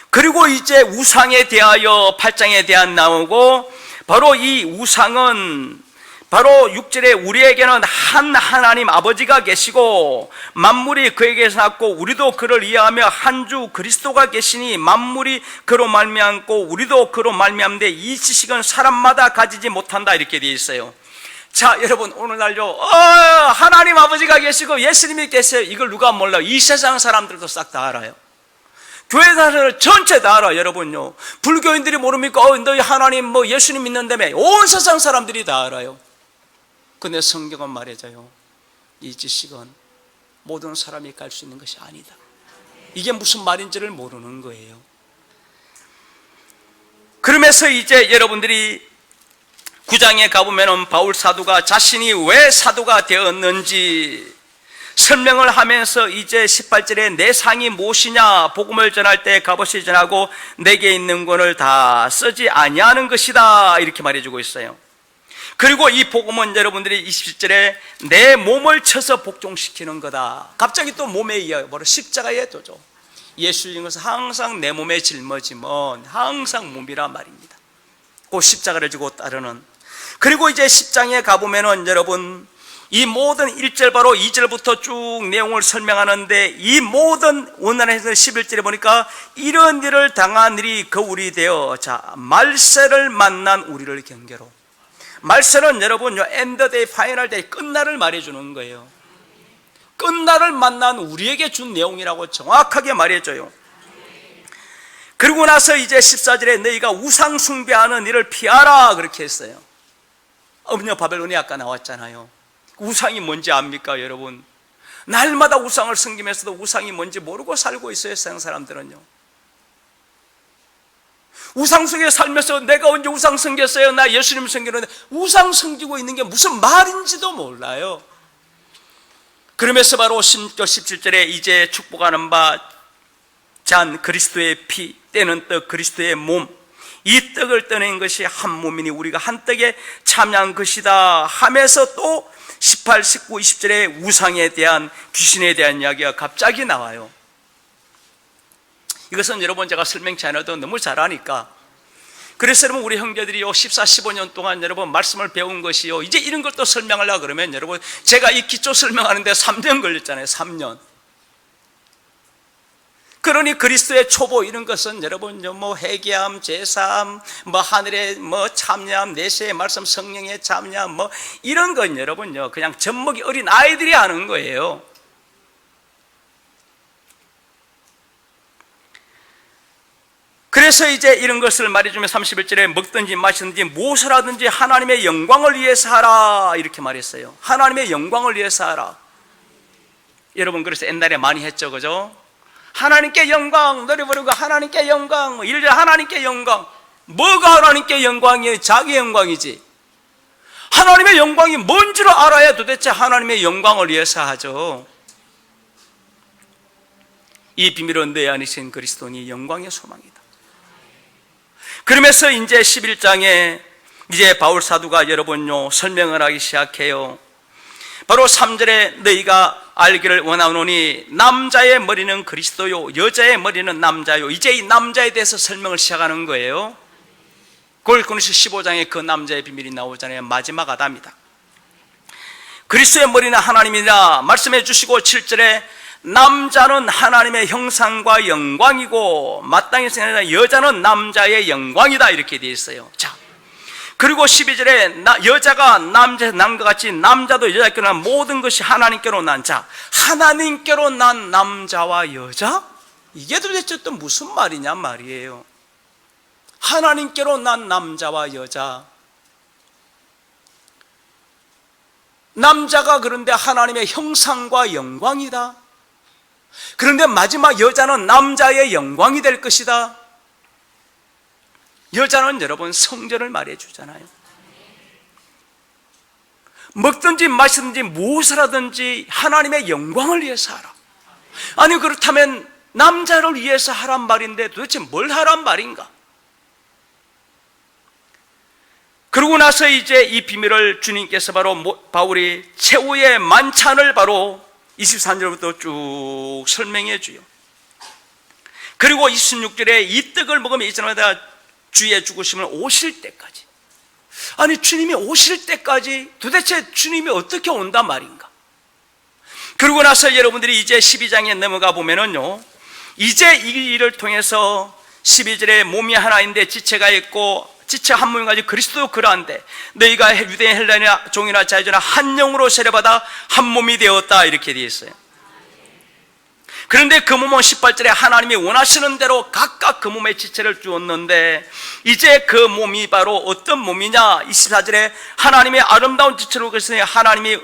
그리고 이제 우상에 대하여 8장에 대한 나오고, 바로 이 우상은 바로 6절에 우리에게는 한 하나님 아버지가 계시고 만물이 그에게서 났고 우리도 그를 이해하며 한 주 그리스도가 계시니 만물이 그로 말미암고 우리도 그로 말미암는데 이 지식은 사람마다 가지지 못한다 이렇게 되어 있어요. 자, 여러분 오늘날요 하나님 아버지가 계시고 예수님이 계세요. 이걸 누가 몰라요? 이 세상 사람들도 싹 다 알아요. 교회 사람들 전체 다 알아요. 여러분요, 불교인들이 모릅니까? 너희 하나님 예수님 믿는다며. 온 세상 사람들이 다 알아요. 근데 성경은 말해줘요. 이 지식은 모든 사람이 갈 수 있는 것이 아니다. 이게 무슨 말인지를 모르는 거예요. 그러면서 이제 여러분들이 9장에 가보면 바울 사도가 자신이 왜 사도가 되었는지 설명을 하면서 이제 18절에 내 상이 무엇이냐, 복음을 전할 때 값없이 전하고 내게 있는 권을 다 쓰지 아니하는 것이다 이렇게 말해주고 있어요. 그리고 이 복음은 여러분들이 27절에 내 몸을 쳐서 복종시키는 거다. 갑자기 또 몸에 이어요. 바로 십자가의 도죠. 예수님은 항상 내 몸에 짊어지면 항상 몸이라 말입니다. 그 십자가를 지고 따르는. 그리고 이제 10장에 가보면은 여러분 이 모든 1절 바로 2절부터 쭉 내용을 설명하는데, 이 모든 원난에서 11절에 보니까 이런 일을 당한 일이 거울이 되어 말세를 만난 우리를 경계로. 말세는 여러분요 엔더데이 파이널데이 끝날을 말해주는 거예요. 끝날을 만난 우리에게 준 내용이라고 정확하게 말해줘요. 그리고 나서 이제 14절에 너희가 우상 숭배하는 일을 피하라 그렇게 했어요. 음녀 바벨론이 아까 나왔잖아요. 우상이 뭔지 압니까 여러분? 날마다 우상을 섬기면서도 우상이 뭔지 모르고 살고 있어요. 세상 사람들은요. 우상 속에 살면서 내가 언제 우상 섬겼어요? 나 예수님 섬기는데 우상 섬기고 있는 게 무슨 말인지도 몰라요. 그러면서 바로 17절에 이제 축복하는 바 잔 그리스도의 피 떼는 떡 그리스도의 몸, 이 떡을 떠낸 것이 한 몸이니 우리가 한 떡에 참여한 것이다 하면서 또 18, 19, 20절에 우상에 대한 귀신에 대한 이야기가 갑자기 나와요. 이것은 여러분 제가 설명치 않아도 너무 잘 아니까. 그래서 여러분 우리 형제들이요 14, 15년 동안 여러분 말씀을 배운 것이요 이제 이런 걸 또 설명하려고 그러면 여러분 제가 이 기초 설명하는데 3년 걸렸잖아요. 3년. 그러니 그리스도의 초보 이런 것은 여러분요 회개함, 제사함, 하늘의 참여함, 내세의 말씀, 성령의 참여함 이런 건 여러분요 그냥 젖먹이 어린 아이들이 하는 거예요. 그래서 이제 이런 것을 말해주면 31절에 먹든지 마시든지 무엇을 하든지 하나님의 영광을 위해서 하라 이렇게 말했어요. 하나님의 영광을 위해서 하라. 여러분 그래서 옛날에 많이 했죠, 그죠? 하나님께 영광 노래 부르고 하나님께 영광 이럴 때 하나님께 영광. 뭐가 하나님께 영광이에요? 자기 영광이지. 하나님의 영광이 뭔지를 알아야 도대체 하나님의 영광을 위해서 하죠. 이 비밀은 내 안에 계신 그리스도니 영광의 소망이다. 그러면서 이제 11장에 이제 바울 사도가 여러분요 설명을 하기 시작해요. 바로 3절에 너희가 알기를 원하노니 남자의 머리는 그리스도요 여자의 머리는 남자요. 이제 이 남자에 대해서 설명을 시작하는 거예요. 고린도서 15장에 그 남자의 비밀이 나오잖아요. 마지막 아담이다. 그리스도의 머리는 하나님이라 말씀해 주시고 7절에 남자는 하나님의 형상과 영광이고 마땅히 생각하는 여자는 남자의 영광이다 이렇게 되어 있어요. 자, 그리고 12절에 여자가 남자에서 난 것 같이 남자도 여자께로 난 모든 것이 하나님께로 난 자, 하나님께로 난 남자와 여자? 이게 도대체 또 무슨 말이냐 말이에요. 하나님께로 난 남자와 여자. 남자가 그런데 하나님의 형상과 영광이다. 그런데 마지막 여자는 남자의 영광이 될 것이다. 여자는 여러분 성전을 말해 주잖아요. 먹든지 마시든지 무엇을 하든지 하나님의 영광을 위해서 하라. 아니 그렇다면 남자를 위해서 하란 말인데 도대체 뭘 하란 말인가? 그러고 나서 이제 이 비밀을 주님께서 바로 바울이 최후의 만찬을 바로 23절부터 쭉 설명해 줘요. 그리고 26절에 이 떡을 먹으면 이전에다 주의 죽으심을 오실 때까지. 아니 주님이 오실 때까지 도대체 주님이 어떻게 온단 말인가? 그러고 나서 여러분들이 이제 12장에 넘어가 보면은요, 이제 이 일을 통해서 12절에 몸이 하나인데 지체가 있고 지체 한 몸이 가지고 그리스도 그러한데 너희가 유대인 헬라이나 종이나 자유자나 한 영으로 세례받아 한 몸이 되었다 이렇게 되어 있어요. 그런데 그 몸은 18절에 하나님이 원하시는 대로 각각 그 몸의 지체를 주었는데 이제 그 몸이 바로 어떤 몸이냐? 24절에 하나님의 아름다운 지체로 그랬으니 하나님이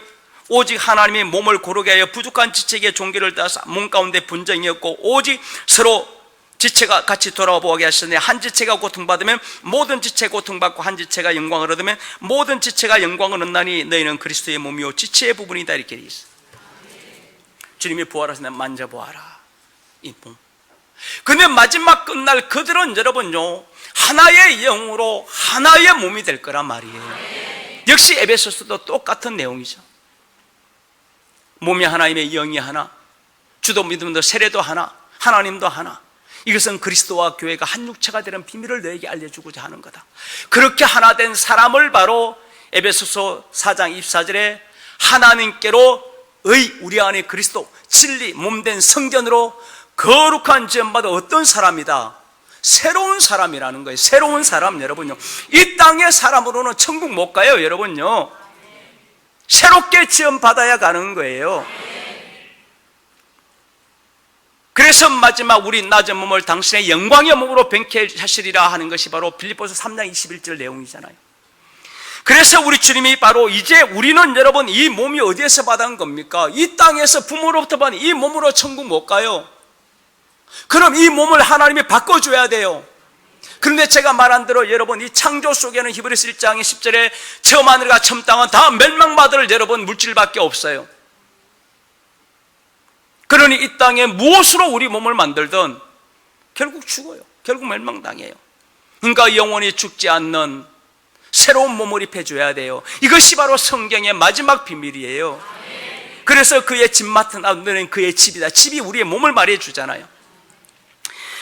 오직 하나님이 몸을 고르게 하여 부족한 지체에게 종기를 따서 몸 가운데 분쟁이었고 오직 서로 지체가 같이 돌아보게 하시는데 한 지체가 고통받으면 모든 지체 고통받고 한 지체가 영광을 얻으면 모든 지체가 영광을 얻나니 너희는 그리스도의 몸이요 지체의 부분이다 이렇게 되어 있어요. 주님이 부활하시면 만져보아라 이 몸. 근데 마지막 끝날 그들은 여러분요 하나의 영으로 하나의 몸이 될 거란 말이에요. 역시 에베소서도 똑같은 내용이죠. 몸이 하나님의 영이 하나, 주도 믿음도 세례도 하나, 하나님도 하나. 이것은 그리스도와 교회가 한 육체가 되는 비밀을 너에게 알려주고자 하는 거다. 그렇게 하나 된 사람을 바로 에베소서 4장 24절에 하나님께로 우리 안에 그리스도 진리 몸된 성전으로 거룩한 지음받은 어떤 사람이다? 새로운 사람이라는 거예요. 새로운 사람. 여러분요, 이 땅의 사람으로는 천국 못 가요. 여러분요, 새롭게 지음받아야 가는 거예요. 그래서 마지막 우리 낮은 몸을 당신의 영광의 몸으로 변케 하시리라 하는 것이 바로 빌립보서 3장 21절 내용이잖아요. 그래서 우리 주님이 바로 이제 우리는 여러분 이 몸이 어디에서 받은 겁니까? 이 땅에서 부모로부터 받은 이 몸으로 천국 못 가요. 그럼 이 몸을 하나님이 바꿔줘야 돼요. 그런데 제가 말한 대로 여러분 이 창조 속에는 히브리서 1장 10절에 처음 하늘과 처음 땅은 다 멸망받을 여러분 물질밖에 없어요. 그러니 이 땅에 무엇으로 우리 몸을 만들든 결국 죽어요. 결국 멸망당해요. 그러니까 영원히 죽지 않는 새로운 몸을 입혀줘야 돼요. 이것이 바로 성경의 마지막 비밀이에요. 그래서 그의 집 맡은 너는 그의 집이다. 집이 우리의 몸을 말해주잖아요.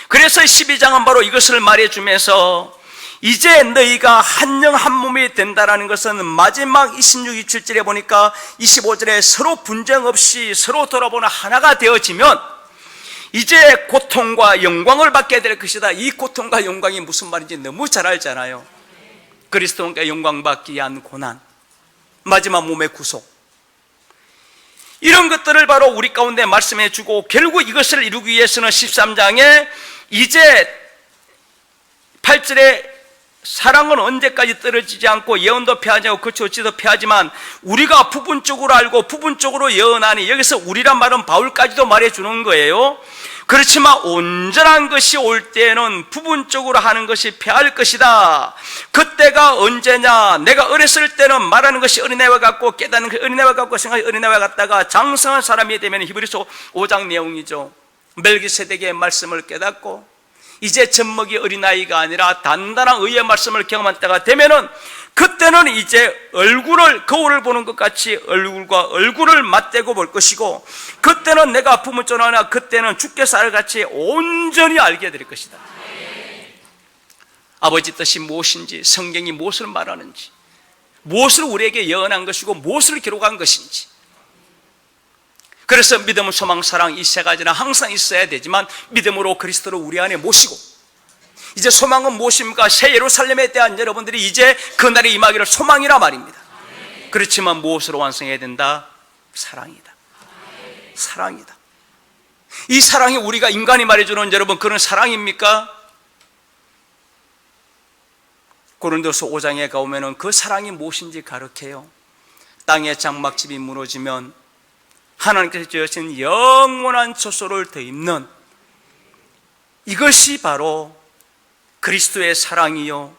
그래서 12장은 바로 이것을 말해주면서 이제 너희가 한 영 한 몸이 된다라는 것은 마지막 26, 27절에 보니까 25절에 서로 분쟁 없이 서로 돌아보는 하나가 되어지면 이제 고통과 영광을 받게 될 것이다. 이 고통과 영광이 무슨 말인지 너무 잘 알잖아요. 그리스도께 영광 받기 위한 고난, 마지막 몸의 구속, 이런 것들을 바로 우리 가운데 말씀해 주고 결국 이것을 이루기 위해서는 13장에 이제 8절에 사랑은 언제까지 떨어지지 않고 예언도 폐하지 않고 그치 어찌도 폐하지만 우리가 부분적으로 알고 부분적으로 예언하니, 여기서 우리란 말은 바울까지도 말해주는 거예요. 그렇지만 온전한 것이 올 때에는 부분적으로 하는 것이 폐할 것이다. 그때가 언제냐? 내가 어렸을 때는 말하는 것이 어린애와 같고 깨닫는 것이 어린애와 같고 생각이 어린애와 같다가 장성한 사람이 되면 히브리서 5장 내용이죠. 멜기세덱의 말씀을 깨닫고 이제 젖먹이 어린아이가 아니라 단단한 의의 말씀을 경험한 때가 되면은, 그때는 이제 거울을 보는 것 같이 얼굴과 얼굴을 맞대고 볼 것이고, 그때는 내가 부모처럼 하나 그때는 주께 쌀같이 온전히 알게 될 것이다. 아버지 뜻이 무엇인지, 성경이 무엇을 말하는지, 무엇을 우리에게 예언한 것이고 무엇을 기록한 것인지. 그래서 믿음, 소망, 사랑 이 세 가지는 항상 있어야 되지만, 믿음으로 그리스도를 우리 안에 모시고, 이제 소망은 무엇입니까? 새 예루살렘에 대한 여러분들이 이제 그날이 임하기를 소망이라 말입니다. 그렇지만 무엇으로 완성해야 된다? 사랑이다. 사랑이다. 이 사랑이 우리가 인간이 말해주는 여러분 그런 사랑입니까? 고린도서 5장에 가보면 그 사랑이 무엇인지 가르쳐요. 땅의 장막집이 무너지면 하나님께서 지으신 영원한 초소를 더입는, 이것이 바로 그리스도의 사랑이요,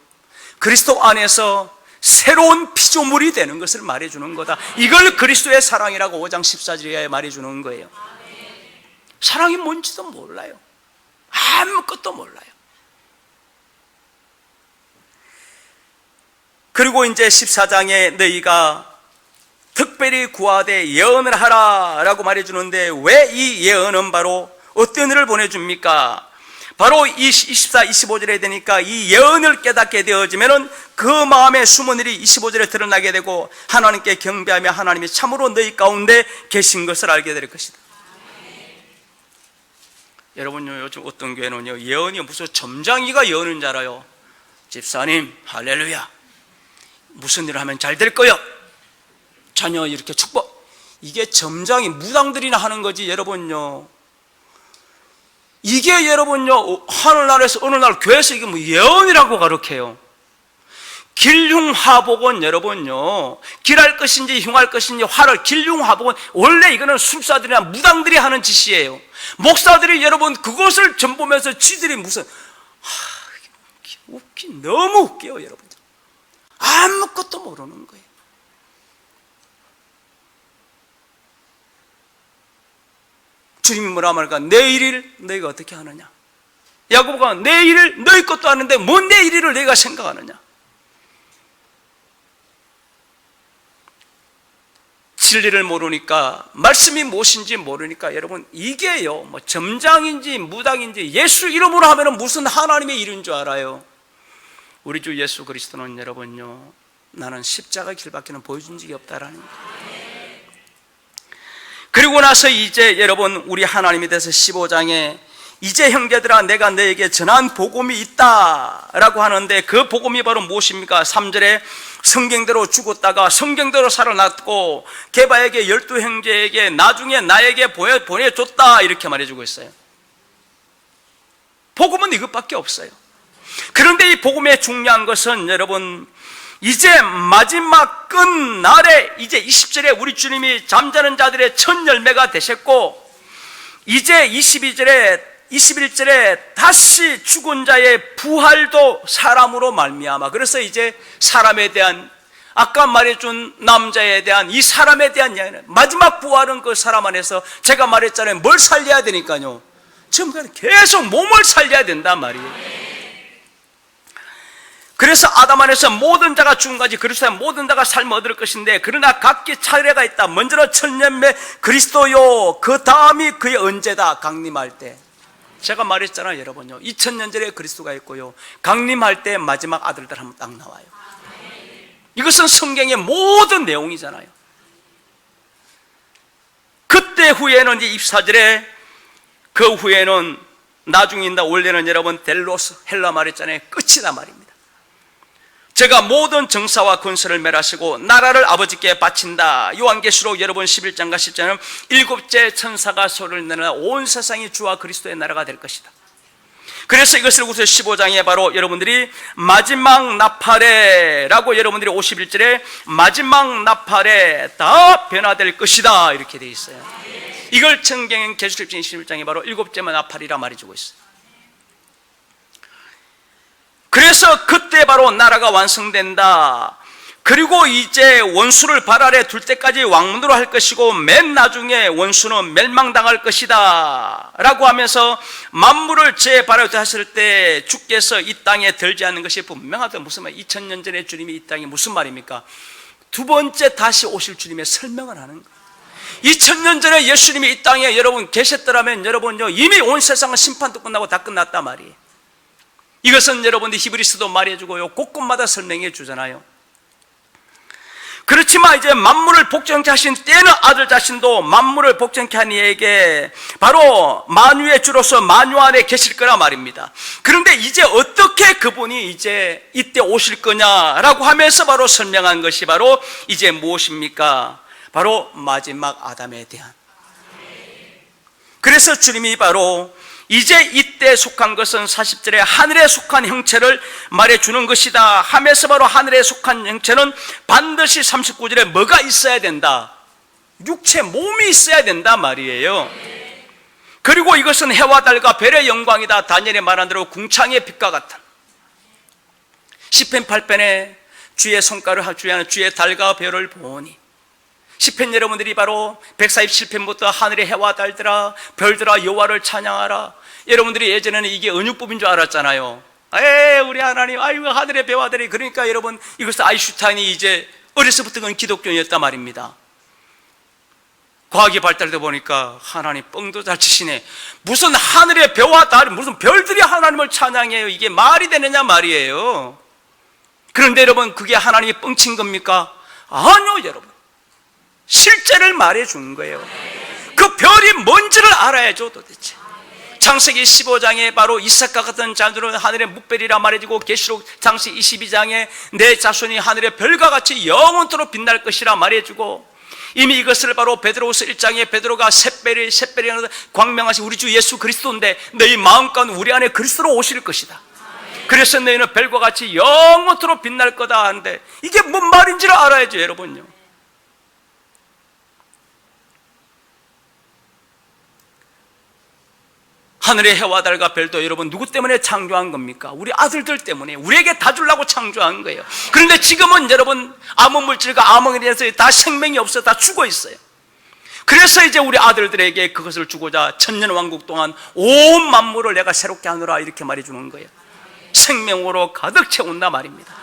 그리스도 안에서 새로운 피조물이 되는 것을 말해주는 거다. 이걸 그리스도의 사랑이라고 5장 14절에 말해주는 거예요. 사랑이 뭔지도 몰라요. 아무것도 몰라요. 그리고 이제 14장에 너희가 특별히 구하되 예언을 하라 라고 말해주는데, 왜 이 예언은 바로 어떤 일을 보내줍니까? 바로 24, 25절에 되니까 이 예언을 깨닫게 되어지면은 그 마음에 숨은 일이 25절에 드러나게 되고, 하나님께 경배하며 하나님이 참으로 너희 가운데 계신 것을 알게 될 것이다. 여러분요, 요즘 어떤 교회는요, 예언이 무슨 점장이가 예언인 줄 알아요. 집사님 할렐루야, 무슨 일을 하면 잘 될 거요, 자녀 이렇게 축복. 이게 점장이 무당들이나 하는 거지. 여러분요, 이게 여러분요, 하늘나라에서 어느 날 교회에서 이게 뭐 예언이라고 가르쳐요. 길흉화복은 여러분요, 길할 것인지 흉할 것인지 화를, 길흉화복은 원래 이거는 술사들이나 무당들이 하는 짓이에요. 목사들이 여러분 그것을 전 보면서 지들이 무슨 너무 웃겨요. 여러분 아무것도 모르는 거예요. 주님이 뭐라 말할까? 내 일을 너희가 어떻게 하느냐? 야고보가 내 일을 너희 것도 아는데 뭔 내 일을 너희가 생각하느냐? 진리를 모르니까, 말씀이 무엇인지 모르니까 여러분 이게요, 뭐 점장인지 무당인지 예수 이름으로 하면은 무슨 하나님의 일인 줄 알아요. 우리 주 예수 그리스도는 여러분요, 나는 십자가 길밖에는 보여준 적이 없다라는 거예요. 그리고 나서 이제 여러분 우리 하나님에 대해서 15장에 이제 형제들아 내가 너에게 전한 복음이 있다라고 하는데, 그 복음이 바로 무엇입니까? 3절에 성경대로 죽었다가 성경대로 살아났고 게바에게 12형제에게 나중에 나에게 보내줬다 이렇게 말해주고 있어요. 복음은 이것밖에 없어요. 그런데 이 복음의 중요한 것은 여러분, 이제 마지막 끝날에 이제 20절에 우리 주님이 잠자는 자들의 첫 열매가 되셨고, 이제 21절에 다시 죽은 자의 부활도 사람으로 말미암아. 그래서 이제 사람에 대한, 아까 말해준 남자에 대한, 이 사람에 대한 이야기는 마지막 부활은 그 사람 안에서, 제가 말했잖아요, 뭘 살려야 되니까요, 지금 계속 몸을 살려야 된단 말이에요. 그래서 아담 안에서 모든 자가 죽은 것이 그리스도의 모든 자가 삶을 얻을 것인데, 그러나 각기 차례가 있다. 먼저는 첫 열매 그리스도요, 그 다음이 그의 언제다? 강림할 때. 제가 말했잖아요, 여러분요, 2000년 전에 그리스도가 있고요, 강림할 때 마지막 아들들 한번 딱 나와요. 이것은 성경의 모든 내용이잖아요. 그때 후에는 이제 24절에 그 후에는 나중인다. 원래는 여러분 델로스, 헬라 말했잖아요, 끝이다 말입니다. 제가 모든 정사와 권세를 멸하시고 나라를 아버지께 바친다. 요한계시록 여러분 11장과 10장은 일곱째 천사가 소리를 내는 온 세상이 주와 그리스도의 나라가 될 것이다. 그래서 이것을 우선 15장에 바로 여러분들이 마지막 나팔에라고, 여러분들이 51절에 마지막 나팔에 다 변화될 것이다 이렇게 되어 있어요. 이걸 성경 계시록 21장에 바로 일곱째 나팔이라 말해주고 있어요. 그래서 그때 바로 나라가 완성된다. 그리고 이제 원수를 발 아래 둘 때까지 왕문으로 할 것이고 맨 나중에 원수는 멸망당할 것이다 라고 하면서 만물을 제 발 아래 하실 때 주께서 이 땅에 들지 않는 것이 분명하다. 무슨 말? 2000년 전에 주님이 이 땅에 무슨 말입니까? 두 번째 다시 오실 주님의 설명을 하는 거예요. 2000년 전에 예수님이 이 땅에 여러분 계셨더라면 여러분요 이미 온 세상은 심판도 끝나고 다 끝났단 말이에요. 이것은 여러분들 히브리서도 말해주고요 곳곳마다 설명해 주잖아요. 그렇지만 이제 만물을 복종케 하신 때는 아들 자신도 만물을 복종케 한 이에게 바로 만유의 주로서 만유 안에 계실 거라 말입니다. 그런데 이제 어떻게 그분이 이제 이때 오실 거냐라고 하면서 바로 설명한 것이 바로 이제 무엇입니까? 바로 마지막 아담에 대한. 그래서 주님이 바로 이제 이때 속한 것은 40절에 하늘에 속한 형체를 말해주는 것이다 하면서 바로 하늘에 속한 형체는 반드시 39절에 뭐가 있어야 된다? 육체, 몸이 있어야 된다 말이에요. 그리고 이것은 해와 달과 별의 영광이다. 다니엘이 말한 대로 궁창의 빛과 같은. 시편 8편에 주의 손가락을 주의하는 주의 달과 별을 보니, 시편 여러분들이 바로 147편부터 하늘의 해와 달들아 별들아 여호와를 찬양하라. 여러분들이 예전에는 이게 은유법인 줄 알았잖아요. 우리 하나님, 아이고 하늘의 배와들이. 그러니까 여러분 이것은 아인슈타인이 이제 어려서부터 그건 기독교였단 말입니다. 과학이 발달되다 보니까 하나님 뻥도 잘 치시네. 무슨 하늘의 배와 달, 무슨 별들이 하나님을 찬양해요. 이게 말이 되느냐 말이에요. 그런데 여러분 그게 하나님이 뻥친 겁니까? 아니요 여러분, 실제를 말해 주는 거예요. 그 별이 뭔지를 알아야죠 도대체. 창세기 15장에 바로 이삭과 같은 자들은 하늘의 묵별이라 말해주고, 계시록 창세기 22장에 내 자손이 하늘의 별과 같이 영원토록 빛날 것이라 말해주고, 이미 이것을 바로 베드로후서 1장에 베드로가 샛별이 광명하신 우리 주 예수 그리스도인데 너희 마음과 우리 안에 그리스도로 오실 것이다. 그래서 너희는 별과 같이 영원토록 빛날 거다 하는데 이게 뭔 말인지를 알아야죠 여러분요. 하늘의 해와 달과 별도 여러분 누구 때문에 창조한 겁니까? 우리 아들들 때문에, 우리에게 다 주려고 창조한 거예요. 그런데 지금은 여러분 암흑물질과 암흑에 대해서 다 생명이 없어, 다 죽어 있어요. 그래서 이제 우리 아들들에게 그것을 주고자 천년왕국 동안 온 만물을 내가 새롭게 하노라 이렇게 말해주는 거예요. 생명으로 가득 채운다 말입니다.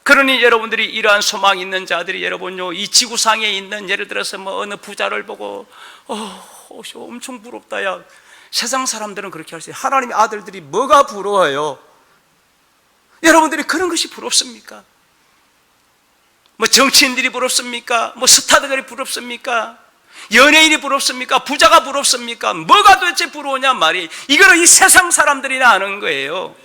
그러니 여러분들이 이러한 소망이 있는 자들이 여러분요 이 지구상에 있는 예를 들어서 뭐 어느 부자를 보고 엄청 부럽다 야, 세상 사람들은 그렇게 할 수 있어요. 하나님의 아들들이 뭐가 부러워요? 여러분들이 그런 것이 부럽습니까? 뭐 정치인들이 부럽습니까? 뭐 스타들이 부럽습니까? 연예인이 부럽습니까? 부자가 부럽습니까? 뭐가 도대체 부러우냐 말이. 이거는 이 세상 사람들이나 아는 거예요.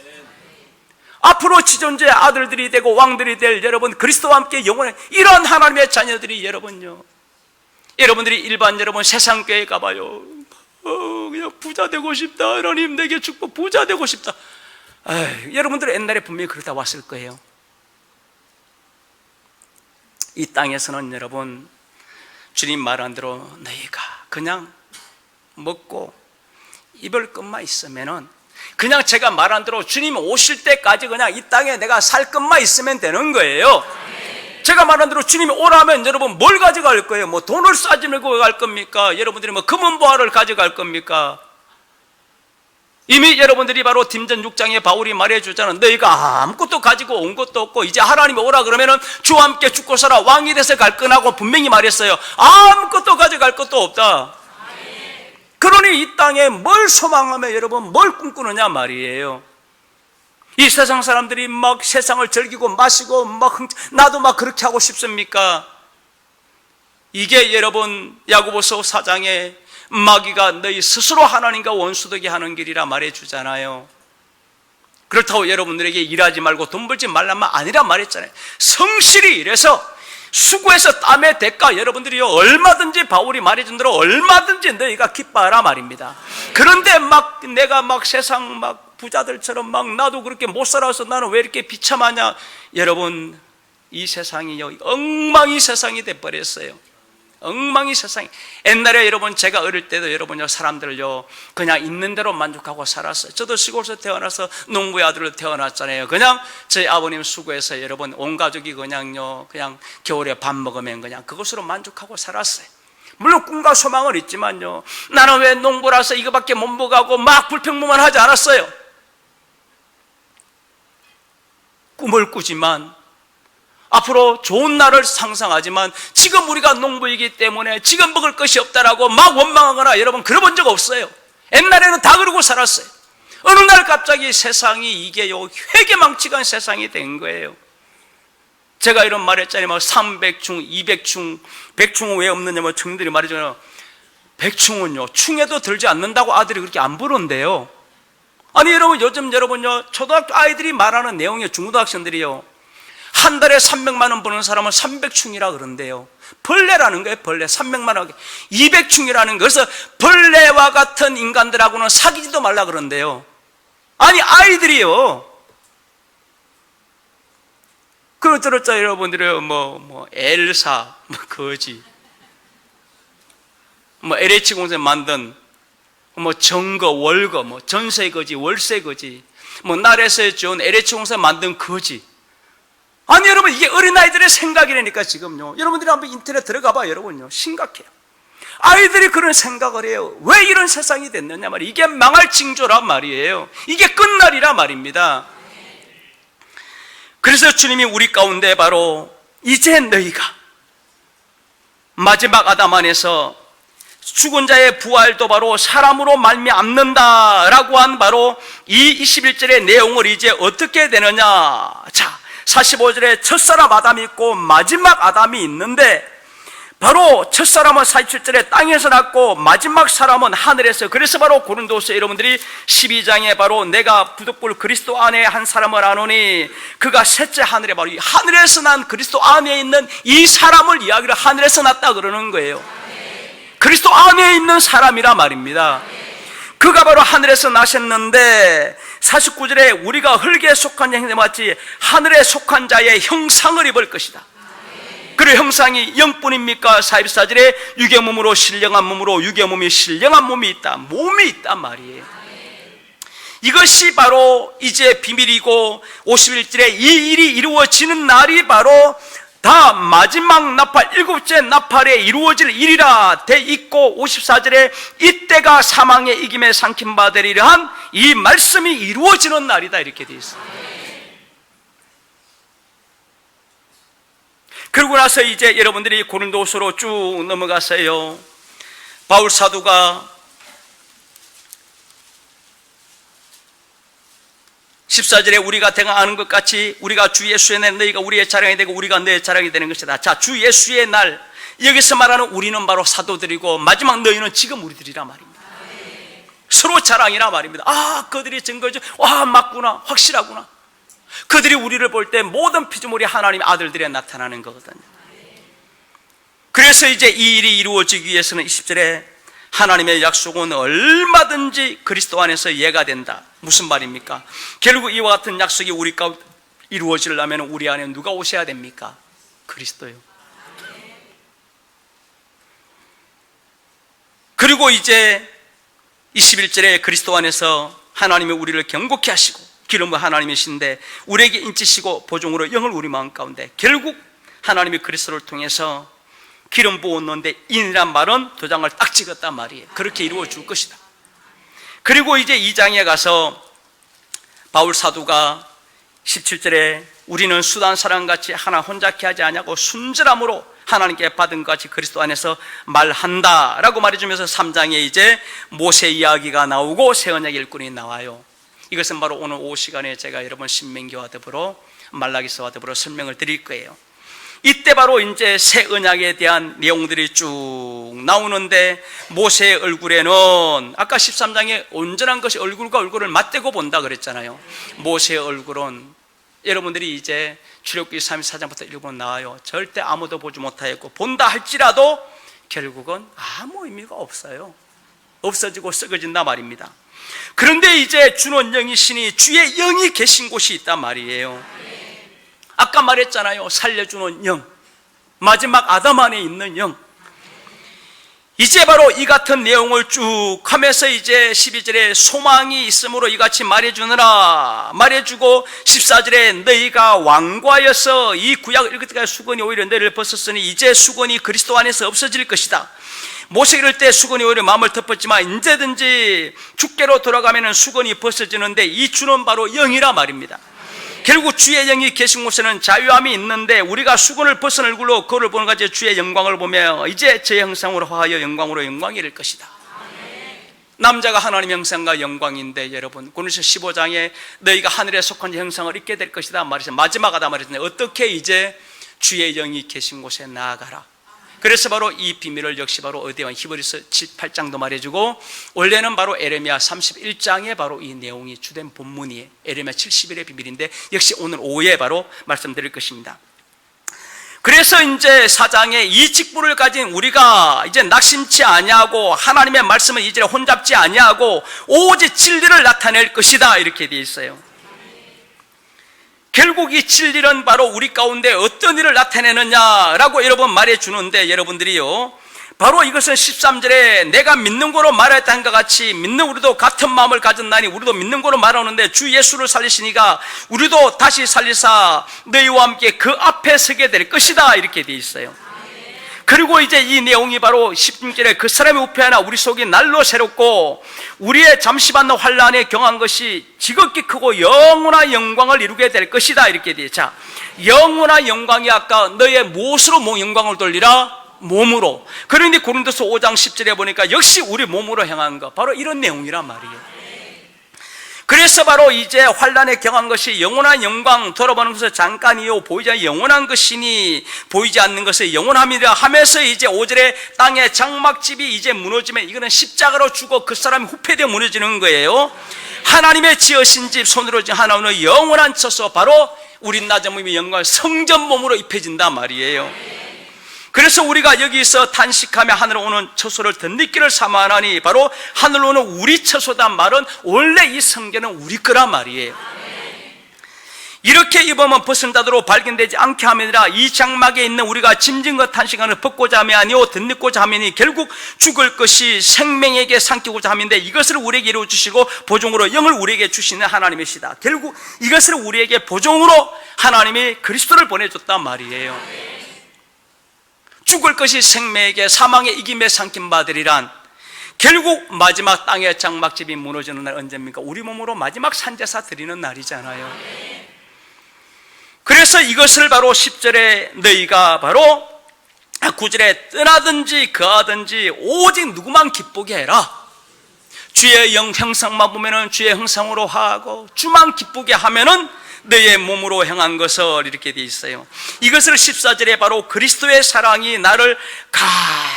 앞으로 지존주의 아들들이 되고 왕들이 될 여러분, 그리스도와 함께 영원한 이런 하나님의 자녀들이 여러분요, 여러분들이 일반 여러분 세상 교회 가봐요. 그냥 부자 되고 싶다. 하나님 내게 축복, 부자 되고 싶다. 여러분들 옛날에 분명히 그러다 왔을 거예요. 이 땅에서는 여러분 주님 말한 대로 너희가 그냥 먹고 입을 것만 있으면은, 그냥 제가 말한 대로 주님 오실 때까지 그냥 이 땅에 내가 살 것만 있으면 되는 거예요. 제가 말한 대로 주님이 오라면 여러분 뭘 가져갈 거예요? 뭐 돈을 싸지면고 갈 겁니까? 여러분들이 뭐 금은보화를 가져갈 겁니까? 이미 여러분들이 바로 딘전 6장에 바울이 말해주잖아. 너희가 아무것도 가지고 온 것도 없고 이제 하나님이 오라 그러면은 주와 함께 죽고 살아 왕이 돼서 갈 거라고 분명히 말했어요. 아무것도 가져갈 것도 없다. 그러니 이 땅에 뭘 소망하며 여러분 뭘 꿈꾸느냐 말이에요. 이 세상 사람들이 막 세상을 즐기고 마시고 나도 막 그렇게 하고 싶습니까? 이게 여러분 야고보서 4장에 마귀가 너희 스스로 하나님과 원수되게 하는 길이라 말해주잖아요. 그렇다고 여러분들에게 일하지 말고 돈 벌지 말라면 아니라 말했잖아요. 성실히 일해서 수고해서 땀의 대가 여러분들이 얼마든지 바울이 말해준 대로 얼마든지 너희가 기뻐하라 말입니다. 그런데 막 내가 막 세상 막 부자들처럼 막 나도 그렇게 못 살아서 나는 왜 이렇게 비참하냐. 여러분 이 세상이요 엉망이 세상이 돼버렸어요. 엉망이 세상이. 옛날에 여러분 제가 어릴 때도 여러분요 사람들요 그냥 있는 대로 만족하고 살았어요. 저도 시골에서 태어나서 농부의 아들로 태어났잖아요. 그냥 저희 아버님 수고해서 여러분 온 가족이 그냥 겨울에 밥 먹으면 그냥 그것으로 만족하고 살았어요. 물론 꿈과 소망은 있지만요, 나는 왜 농부라서 이거밖에 못 먹고 막 불평만 하지 않았어요. 꿈을 꾸지만 앞으로 좋은 날을 상상하지만 지금 우리가 농부이기 때문에 지금 먹을 것이 없다라고 막 원망하거나 여러분 그러본 적 없어요. 옛날에는 다 그러고 살았어요. 어느 날 갑자기 세상이 이게요 회개망측한 세상이 된 거예요. 제가 이런 말 했잖아요. 300충, 200충, 100충은 왜 없느냐 청들이 말이잖아요. 100충은요 충에도 들지 않는다고 아들이 그렇게 안 부른대요. 아니 여러분 요즘 여러분요 초등학교 아이들이 말하는 내용이요, 중고등학생들이요 한 달에 300만 원 버는 사람은 300충이라 그런데요. 벌레라는 거예요. 벌레 300만 원 200충이라는 것은 벌레와 같은 인간들하고는 사귀지도 말라 그런데요. 아니 아이들이요 그거 들었죠 여러분들이 엘사 거지 LH공사 만든 정거 월거 전세 거지 월세 거지 나라에서 준 LH공사 만든 거지. 아니 여러분 이게 어린아이들의 생각이라니까. 지금요 여러분들이 한번 인터넷 들어가 봐요. 여러분요 심각해요. 아이들이 그런 생각을 해요. 왜 이런 세상이 됐느냐 말이에요. 이게 망할 징조란 말이에요. 이게 끝날이란 말입니다. 그래서 주님이 우리 가운데 바로 이제 너희가 마지막 아담 안에서 죽은 자의 부활도 바로 사람으로 말미암는다라고 한 바로 이 21절의 내용을 이제 어떻게 되느냐. 자 45절에 첫사람 아담이 있고 마지막 아담이 있는데 바로 첫사람은 47절에 땅에서 났고 마지막 사람은 하늘에서. 그래서 바로 고린도서 여러분들이 12장에 바로 내가 부득불 그리스도 안에 한 사람을 아노니 그가 셋째 하늘에 바로 이 하늘에서 난 그리스도 안에 있는 이 사람을 이야기를 하늘에서 났다 그러는 거예요. 그리스도 안에 있는 사람이라 말입니다. 그가 바로 하늘에서 나셨는데 49절에 우리가 흙에 속한 형제 마치 하늘에 속한 자의 형상을 입을 것이다. 그 형상이 영뿐입니까? 44절에 육의 몸으로 신령한 몸으로 육의 몸이 신령한 몸이 있다. 몸이 있단 말이에요. 이것이 바로 이제 비밀이고 51절에 이 일이 이루어지는 날이 바로 다 마지막 나팔 일곱째 나팔에 이루어질 일이라 돼 있고 54절에 이때가 사망의 이김에 삼킴 받으리라 한 이 말씀이 이루어지는 날이다 이렇게 돼 있어요. 그러고 나서 이제 여러분들이 고린도서로 쭉 넘어가세요. 바울 사도가 14절에 우리가 대강 아는 것 같이 우리가 주 예수의 날 너희가 우리의 자랑이 되고 우리가 너의 자랑이 되는 것이다. 자, 주 예수의 날 여기서 말하는 우리는 바로 사도들이고 마지막 너희는 지금 우리들이라 말입니다. 서로 자랑이라 말입니다. 아, 그들이 증거죠. 와, 맞구나, 확실하구나. 그들이 우리를 볼 때 모든 피조물이 하나님의 아들들에 나타나는 거거든요. 그래서 이제 이 일이 이루어지기 위해서는 20절에 하나님의 약속은 얼마든지 그리스도 안에서 이해가 된다. 무슨 말입니까? 결국 이와 같은 약속이 우리 가운데 이루어지려면 우리 안에 누가 오셔야 됩니까? 그리스도요. 그리고 이제 21절에 그리스도 안에서 하나님이 우리를 경고케 하시고 기름은 하나님이신데 우리에게 인치시고 보종으로 영을 우리 마음 가운데 결국 하나님이 그리스도를 통해서 기름 부었는데 인이란 말은 도장을 딱 찍었단 말이에요. 그렇게 이루어질 것이다. 그리고 이제 2장에 가서 바울 사도가 17절에 우리는 수단 사람같이 하나 혼자케 하지 아니하고 순전함으로 하나님께 받은 것 같이 그리스도 안에서 말한다 라고 말해주면서 3장에 이제 모세 이야기가 나오고 새 언약 일꾼이 나와요. 이것은 바로 오늘 오후 시간에 제가 여러분 신명기와 더불어 말라기서와 더불어 설명을 드릴 거예요. 이때 바로 이제 새 언약에 대한 내용들이 쭉 나오는데 모세의 얼굴에는 아까 13장에 온전한 것이 얼굴과 얼굴을 맞대고 본다 그랬잖아요. 모세의 얼굴은 여러분들이 이제 출애굽기 34장부터 읽으면 나와요. 절대 아무도 보지 못하였고 본다 할지라도 결국은 아무 의미가 없어요. 없어지고 썩어진다 말입니다. 그런데 이제 주는 영이시니 주의 영이 계신 곳이 있단 말이에요. 아까 말했잖아요. 살려주는 영, 마지막 아담 안에 있는 영. 이제 바로 이 같은 내용을 쭉 하면서 이제 12절에 소망이 있으므로 이같이 말해주느라 말해주고 14절에 너희가 완고하여서 이 구약을 읽을 때까지 수건이 오히려 너희를 벗었으니 이제 수건이 그리스도 안에서 없어질 것이다. 모세 이럴 때 수건이 오히려 마음을 덮었지만 언제든지 주께로 돌아가면 수건이 벗어지는데 이 주는 바로 영이라 말입니다. 결국 주의 영이 계신 곳에는 자유함이 있는데 우리가 수건을 벗은 얼굴로 그를 보는 것이 주의 영광을 보며 이제 제 형상으로 화하여 영광으로 영광이 될 것이다. 남자가 하나님의 형상과 영광인데 여러분 고린도서 15장에 너희가 하늘에 속한 형상을 입게 될 것이다 말이죠. 마지막 하다 말했는데 어떻게 이제 주의 영이 계신 곳에 나아가라. 그래서 바로 이 비밀을 역시 바로 어디와 히브리서 7, 8장도 말해주고 원래는 바로 에레미야 31장에 바로 이 내용이 주된 본문이에요. 에레미야 70일의 비밀인데 역시 오늘 오후에 바로 말씀드릴 것입니다. 그래서 이제 4장에 이 직분을 가진 우리가 이제 낙심치 아니하고 하나님의 말씀을 이제 혼잡지 아니하고 오직 진리를 나타낼 것이다 이렇게 되어 있어요. 결국 이 진리는 바로 우리 가운데 어떤 일을 나타내느냐라고 여러 번 말해주는데 여러분들이요 바로 이것은 13절에 내가 믿는 거로 말했다는 것 같이 믿는 우리도 같은 마음을 가졌나니 우리도 믿는 거로 말하는데 주 예수를 살리시니까 우리도 다시 살리사 너희와 함께 그 앞에 서게 될 것이다 이렇게 되어 있어요. 그리고 이제 이 내용이 바로 16절에 그 사람의 우편하나 우리 속이 날로 새롭고 우리의 잠시 받는 환난에 경한 것이 지극히 크고 영원한 영광을 이루게 될 것이다 이렇게 돼. 자, 영원한 영광이 아까 너의 무엇으로 영광을 돌리라? 몸으로. 그런데 고린도서 5장 10절에 보니까 역시 우리 몸으로 행한 것 바로 이런 내용이란 말이에요. 그래서 바로 이제 환난에 경한 것이 영원한 영광 돌아보는 것은 잠깐이요 보이지 않는 영원한 것이니 보이지 않는 것은 영원함이라 하면서 이제 5절에 땅의 장막집이 이제 무너지면 이거는 십자가로 죽어 그 사람이 후패되어 무너지는 거예요. 하나님의 지으신 집 손으로 지은 하나님의 영원한 처소 바로 우리 낮은 몸이 영광 성전 몸으로 입혀진단 말이에요. 그래서 우리가 여기서 탄식하며 하늘로 오는 처소를 덧입기를 삼아하니 바로 하늘로 오는 우리 처소단 말은 원래 이 성전은 우리 거란 말이에요. 이렇게 입으면 벗은 자도로 발견되지 않게 함이니라. 이 장막에 있는 우리가 짐진 것 탄식하는 벗고자 함이 아니오 덧입고자 함이니 결국 죽을 것이 생명에게 삼키고자 함인데 이것을 우리에게 이루어주시고 보종으로 영을 우리에게 주시는 하나님이시다. 결국 이것을 우리에게 보종으로 하나님이 그리스도를 보내줬단 말이에요. 죽을 것이 생명에게 사망의 이김에 삼킨 바들이란 결국 마지막 땅의 장막집이 무너지는 날 언제입니까? 우리 몸으로 마지막 산제사 드리는 날이잖아요. 그래서 이것을 바로 10절에 너희가 바로 9절에 떠나든지 거하든지 오직 누구만 기쁘게 해라. 주의 형상만 보면은 주의 형상으로 하고 주만 기쁘게 하면은 너의 몸으로 행한 것을 이렇게 되어 있어요. 이것을 14절에 바로 그리스도의 사랑이 나를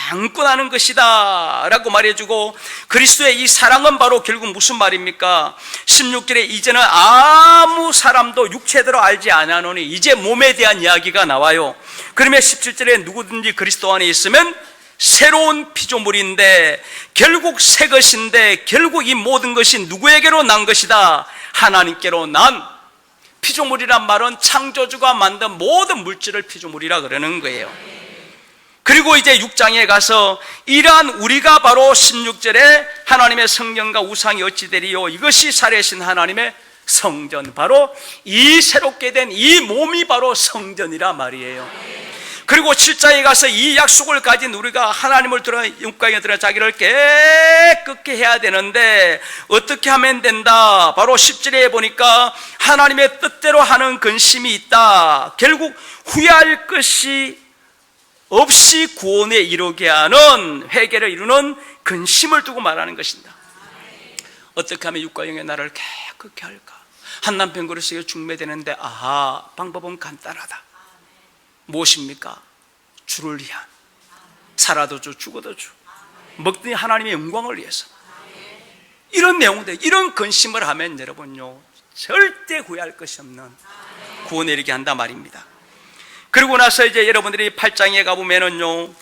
감고 나는 것이다 라고 말해주고 그리스도의 이 사랑은 바로 결국 무슨 말입니까? 16절에 이제는 아무 사람도 육체대로 알지 않아노니 이제 몸에 대한 이야기가 나와요. 그러면 17절에 누구든지 그리스도 안에 있으면 새로운 피조물인데 결국 새 것인데 결국 이 모든 것이 누구에게로 난 것이다? 하나님께로 난 피조물이란 말은 창조주가 만든 모든 물질을 피조물이라 그러는 거예요. 그리고 이제 6장에 가서 이러한 우리가 바로 16절에 하나님의 성전과 우상이 어찌 되리요 이것이 살아계신 하나님의 성전 바로 이 새롭게 된 이 몸이 바로 성전이라 말이에요. 그리고 7장에 가서 이 약속을 가진 우리가 하나님을 들어 육광에 들어 자기를 깨끗게 해야 되는데 어떻게 하면 된다? 바로 10절에 보니까 하나님의 뜻대로 하는 근심이 있다. 결국 후회할 것이 없이 구원에 이르게 하는 회개를 이루는 근심을 두고 말하는 것입니다. 어떻게 하면 육과 영의 나를 깨끗게 할까? 한 남편 그릇에 중매되는데 아하 방법은 간단하다. 무엇입니까? 주를 위한 살아도 주 죽어도 주 먹더니 하나님의 영광을 위해서 이런 내용들 이런 근심을 하면 여러분요 절대 후회할 것이 없는 구원에 이르게 한다 말입니다. 그리고 나서 이제 여러분들이 8장에 가보면은요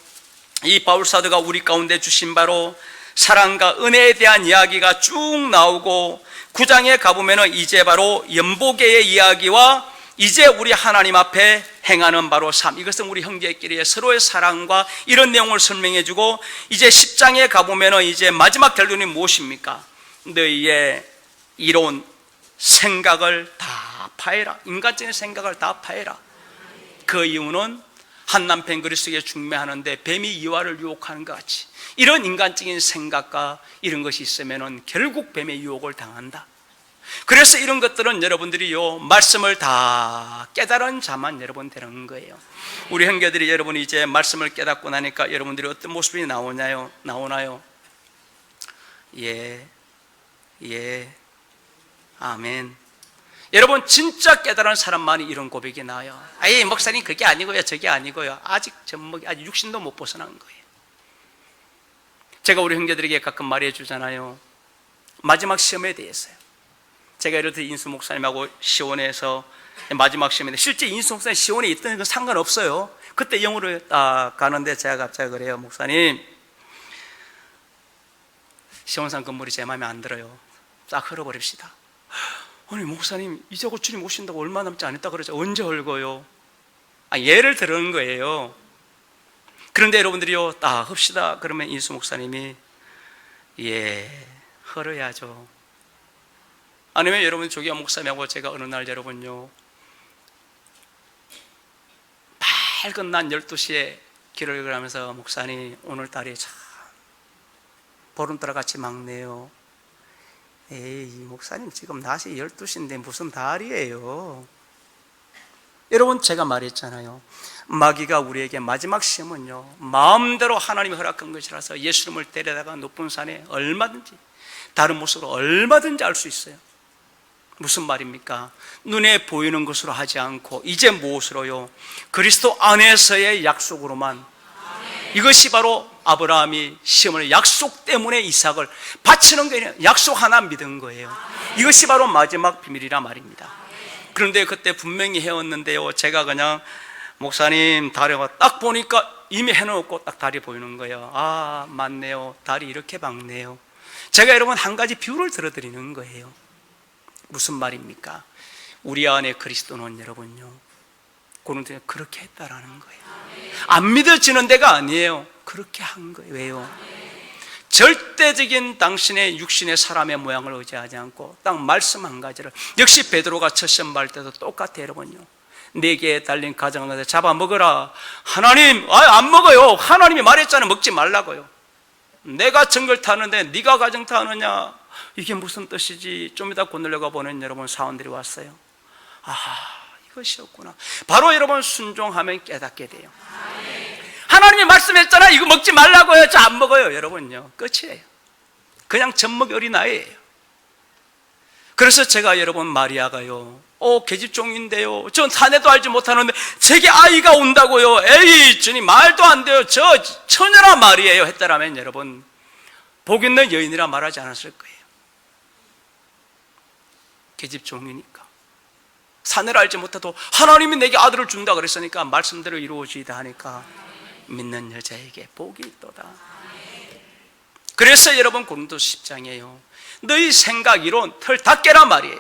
이 바울사도가 우리 가운데 주신 바로 사랑과 은혜에 대한 이야기가 쭉 나오고 9장에 가보면은 이제 바로 연보계의 이야기와 이제 우리 하나님 앞에 행하는 바로 삶, 이것은 우리 형제끼리의 서로의 사랑과 이런 내용을 설명해 주고, 이제 10장에 가보면 이제 마지막 결론이 무엇입니까? 너희의 이로운 생각을 다 파해라. 인간적인 생각을 다 파해라. 그 이유는 한 남편 그리스도에게 중매하는데 뱀이 이와를 유혹하는 것 같이 이런 인간적인 생각과 이런 것이 있으면 결국 뱀의 유혹을 당한다. 그래서 이런 것들은 여러분들이요, 말씀을 다 깨달은 자만 여러분 되는 거예요. 우리 형제들이 여러분이 이제 말씀을 깨닫고 나니까 여러분들이 어떤 모습이 나오나요? 예, 아멘. 여러분, 진짜 깨달은 사람만이 이런 고백이 나와요. 아예 목사님 그게 아니고요, 저게 아니고요. 아직 육신도 못 벗어난 거예요. 제가 우리 형제들에게 가끔 말해 주잖아요. 마지막 시험에 대해서요. 제가 예를 들어 인수 목사님하고 시온에서 마지막 시험인데, 실제 인수 목사님 시온에 있던 건 상관없어요. 그때 영으로 딱 가는데 제가 갑자기 그래요. 목사님, 시온산 건물이 제 마음에 안 들어요. 싹 흘어버립시다. 아니 목사님, 이제 곧 주님 오신다고 얼마 남지 않았다 그러죠. 언제 헐거요? 예를 들은 거예요. 그런데 여러분들이요, 딱 합시다 그러면 인수 목사님이 헐어야죠. 아니면 여러분 조기환 목사님하고 제가 어느 날 여러분요, 밝은 날 12시에 길을 걸으면서 목사님 오늘달이 참 보름달 같이 막네요. 에이 목사님 지금 낮이 12시인데 무슨 달이에요. 여러분, 제가 말했잖아요. 마귀가 우리에게 마지막 시험은요, 마음대로 하나님이 허락한 것이라서 예수님을 데려다가 높은 산에 얼마든지 다른 모습으로 얼마든지 알 수 있어요. 무슨 말입니까? 눈에 보이는 것으로 하지 않고 이제 무엇으로요? 그리스도 안에서의 약속으로만. 이것이 바로 아브라함이 시험을 약속 때문에 이삭을 바치는 게 아니라 약속 하나 믿은 거예요. 이것이 바로 마지막 비밀이라 말입니다. 그런데 그때 분명히 해왔는데요, 제가 그냥 목사님 다리가 딱 보니까 이미 해놓고 딱 다리 보이는 거예요. 아 맞네요, 다리 이렇게 박네요. 제가 여러분 한 가지 비유를 들어드리는 거예요. 무슨 말입니까? 우리 안에 그리스도는 여러분요, 고린도에 그렇게 했다라는 거예요. 안 믿어지는 데가 아니에요. 그렇게 한 거예요. 왜요? 절대적인 당신의 육신의 사람의 모양을 의지하지 않고 딱 말씀 한 가지를, 역시 베드로가 첫 시험 받을 때도 똑같아요. 여러분요, 4개에 달린 가정을 잡아 먹어라. 하나님, 안 먹어요. 하나님이 말했잖아요, 먹지 말라고요. 내가 정글 타는데 네가 가정 타느냐, 이게 무슨 뜻이지? 좀 이따 건너려가 보는 여러분 사원들이 왔어요. 이것이었구나. 바로 여러분 순종하면 깨닫게 돼요. 하나님이 말씀했잖아, 이거 먹지 말라고요. 저 안 먹어요. 여러분요, 끝이에요. 그냥 젖먹이 어린아이예요. 그래서 제가 여러분 마리아가요, 계집종인데요, 전 사내도 알지 못하는데 제게 아이가 온다고요. 에이 주님, 말도 안 돼요. 저 처녀라 말이에요 했다라면 여러분 복 있는 여인이라 말하지 않았을 거예요. 계집종이니까. 사내를 알지 못해도 하나님이 내게 아들을 준다 그랬으니까 말씀대로 이루어지다 하니까 믿는 여자에게 복이 있도다. 그래서 여러분 고린도서 10장이에요. 너희 생각, 이론, 털 다 깨라 말이에요.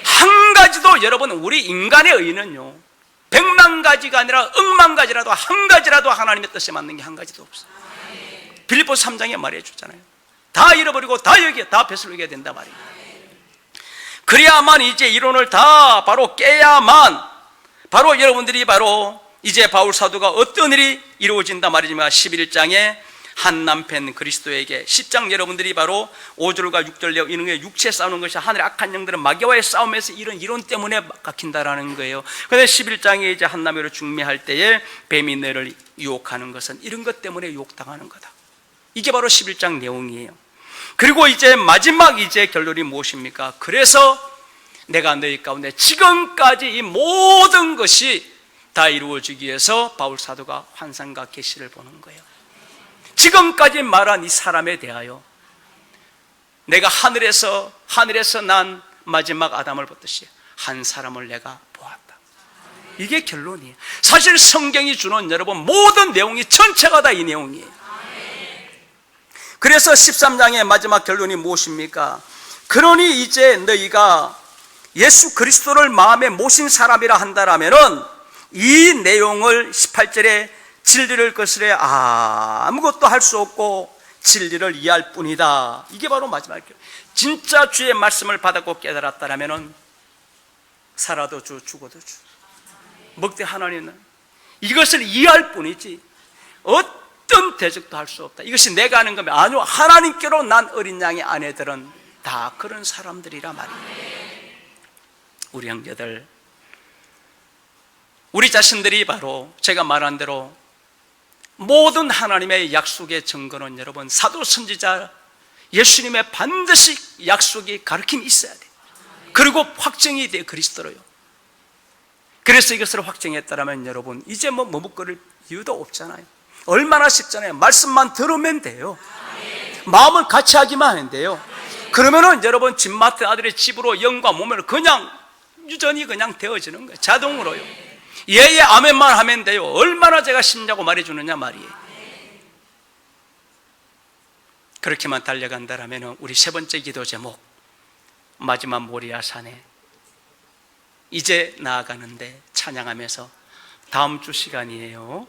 한 가지도 여러분, 우리 인간의 의는요, 100만 가지가 아니라 100만 가지라도 한 가지라도 하나님의 뜻에 맞는 게 한 가지도 없어요. 빌립보서 3장에 말해 주잖아요. 다 잃어버리고 다 여기에 다 뱃을 여겨야 된다 말이에요. 그래야만 이제 이론을 다 바로 깨야만 바로 여러분들이 바로 이제 바울 사도가 어떤 일이 이루어진다 말이지만, 11장에 한 남편 그리스도에게, 10장 여러분들이 바로 5절과 6절 내용, 이런 게 육체 싸우는 것이 하늘의 악한 영들은 마귀와의 싸움에서 이런 이론 때문에 깎인다라는 거예요. 그런데 11장에 이제 한 남매로 중매할 때에 뱀이 너를 유혹하는 것은 이런 것 때문에 유혹당하는 거다. 이게 바로 11장 내용이에요. 그리고 이제 마지막 이제 결론이 무엇입니까? 그래서 내가 너희 가운데 지금까지 이 모든 것이 다 이루어지기 위해서 바울 사도가 환상과 계시를 보는 거예요. 지금까지 말한 이 사람에 대하여 내가 하늘에서 난 마지막 아담을 보듯이 한 사람을 내가 보았다. 이게 결론이에요. 사실 성경이 주는 여러분 모든 내용이 전체가 다 이 내용이에요. 그래서 13장의 마지막 결론이 무엇입니까? 그러니 이제 너희가 예수 그리스도를 마음에 모신 사람이라 한다라면은 이 내용을 18절에 진리를 거스려 아무것도 할 수 없고 진리를 이해할 뿐이다. 이게 바로 마지막이에요. 진짜 주의 말씀을 받았고 깨달았다라면은 살아도 주, 죽어도 주. 먹되 하나님은 이것을 이해할 뿐이지 어떤 대적도 할 수 없다. 이것이 내가 하는 거면 아니요, 하나님께로 난 어린 양의 아내들은 다 그런 사람들이라 말이에요. 우리 형제들, 우리 자신들이 바로 제가 말한 대로 모든 하나님의 약속의 증거는 여러분 사도 선지자 예수님의 반드시 약속이 가르침이 있어야 돼요. 그리고 확정이 돼 그리스도로요. 그래서 이것을 확정했다면 여러분 이제 뭐 머뭇거릴 이유도 없잖아요. 얼마나 쉽잖아요. 말씀만 들으면 돼요. 마음을 같이 하기만 하면 돼요. 그러면은 여러분 집 맡은 아들의 집으로 영과 몸을 그냥 유전이 그냥 되어지는 거예요. 자동으로요. 예예 아멘만 하면 돼요. 얼마나 제가 쉽냐고 말해주느냐 말이에요. 그렇게만 달려간다면 우리 세 번째 기도 제목, 마지막 모리아산에 이제 나아가는데 찬양하면서 다음 주 시간이에요.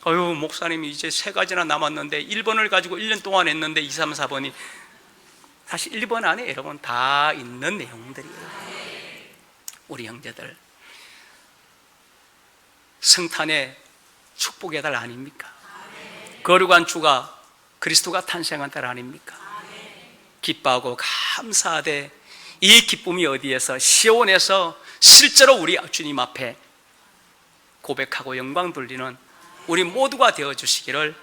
목사님이 이제 3가지나 남았는데 1번을 가지고 1년 동안 했는데 2, 3, 4번이 사실 1번 안에 여러분 다 있는 내용들이에요. 우리 형제들, 성탄의 축복의 달 아닙니까? 거룩한 주가 그리스도가 탄생한 달 아닙니까? 기뻐하고 감사하되 이 기쁨이 어디에서? 시온에서 실제로 우리 주님 앞에 고백하고 영광 돌리는 우리 모두가 되어주시기를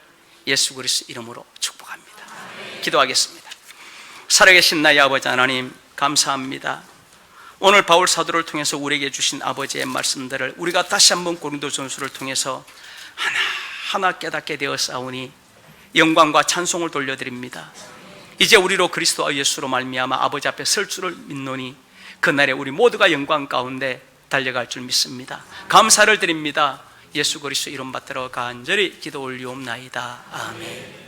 예수 그리스도 이름으로 축복합니다. 기도하겠습니다. 살아계신 나의 아버지 하나님 감사합니다. 오늘 바울 사도를 통해서 우리에게 주신 아버지의 말씀들을 우리가 다시 한번 고린도전서를 통해서 하나하나 깨닫게 되었사오니 영광과 찬송을 돌려드립니다. 이제 우리로 그리스도와 예수로 말미암아 아버지 앞에 설 줄을 믿노니 그날에 우리 모두가 영광 가운데 달려갈 줄 믿습니다. 감사를 드립니다. 예수 그리스도 이름 받들어 간절히 기도 올리옵나이다. 아멘.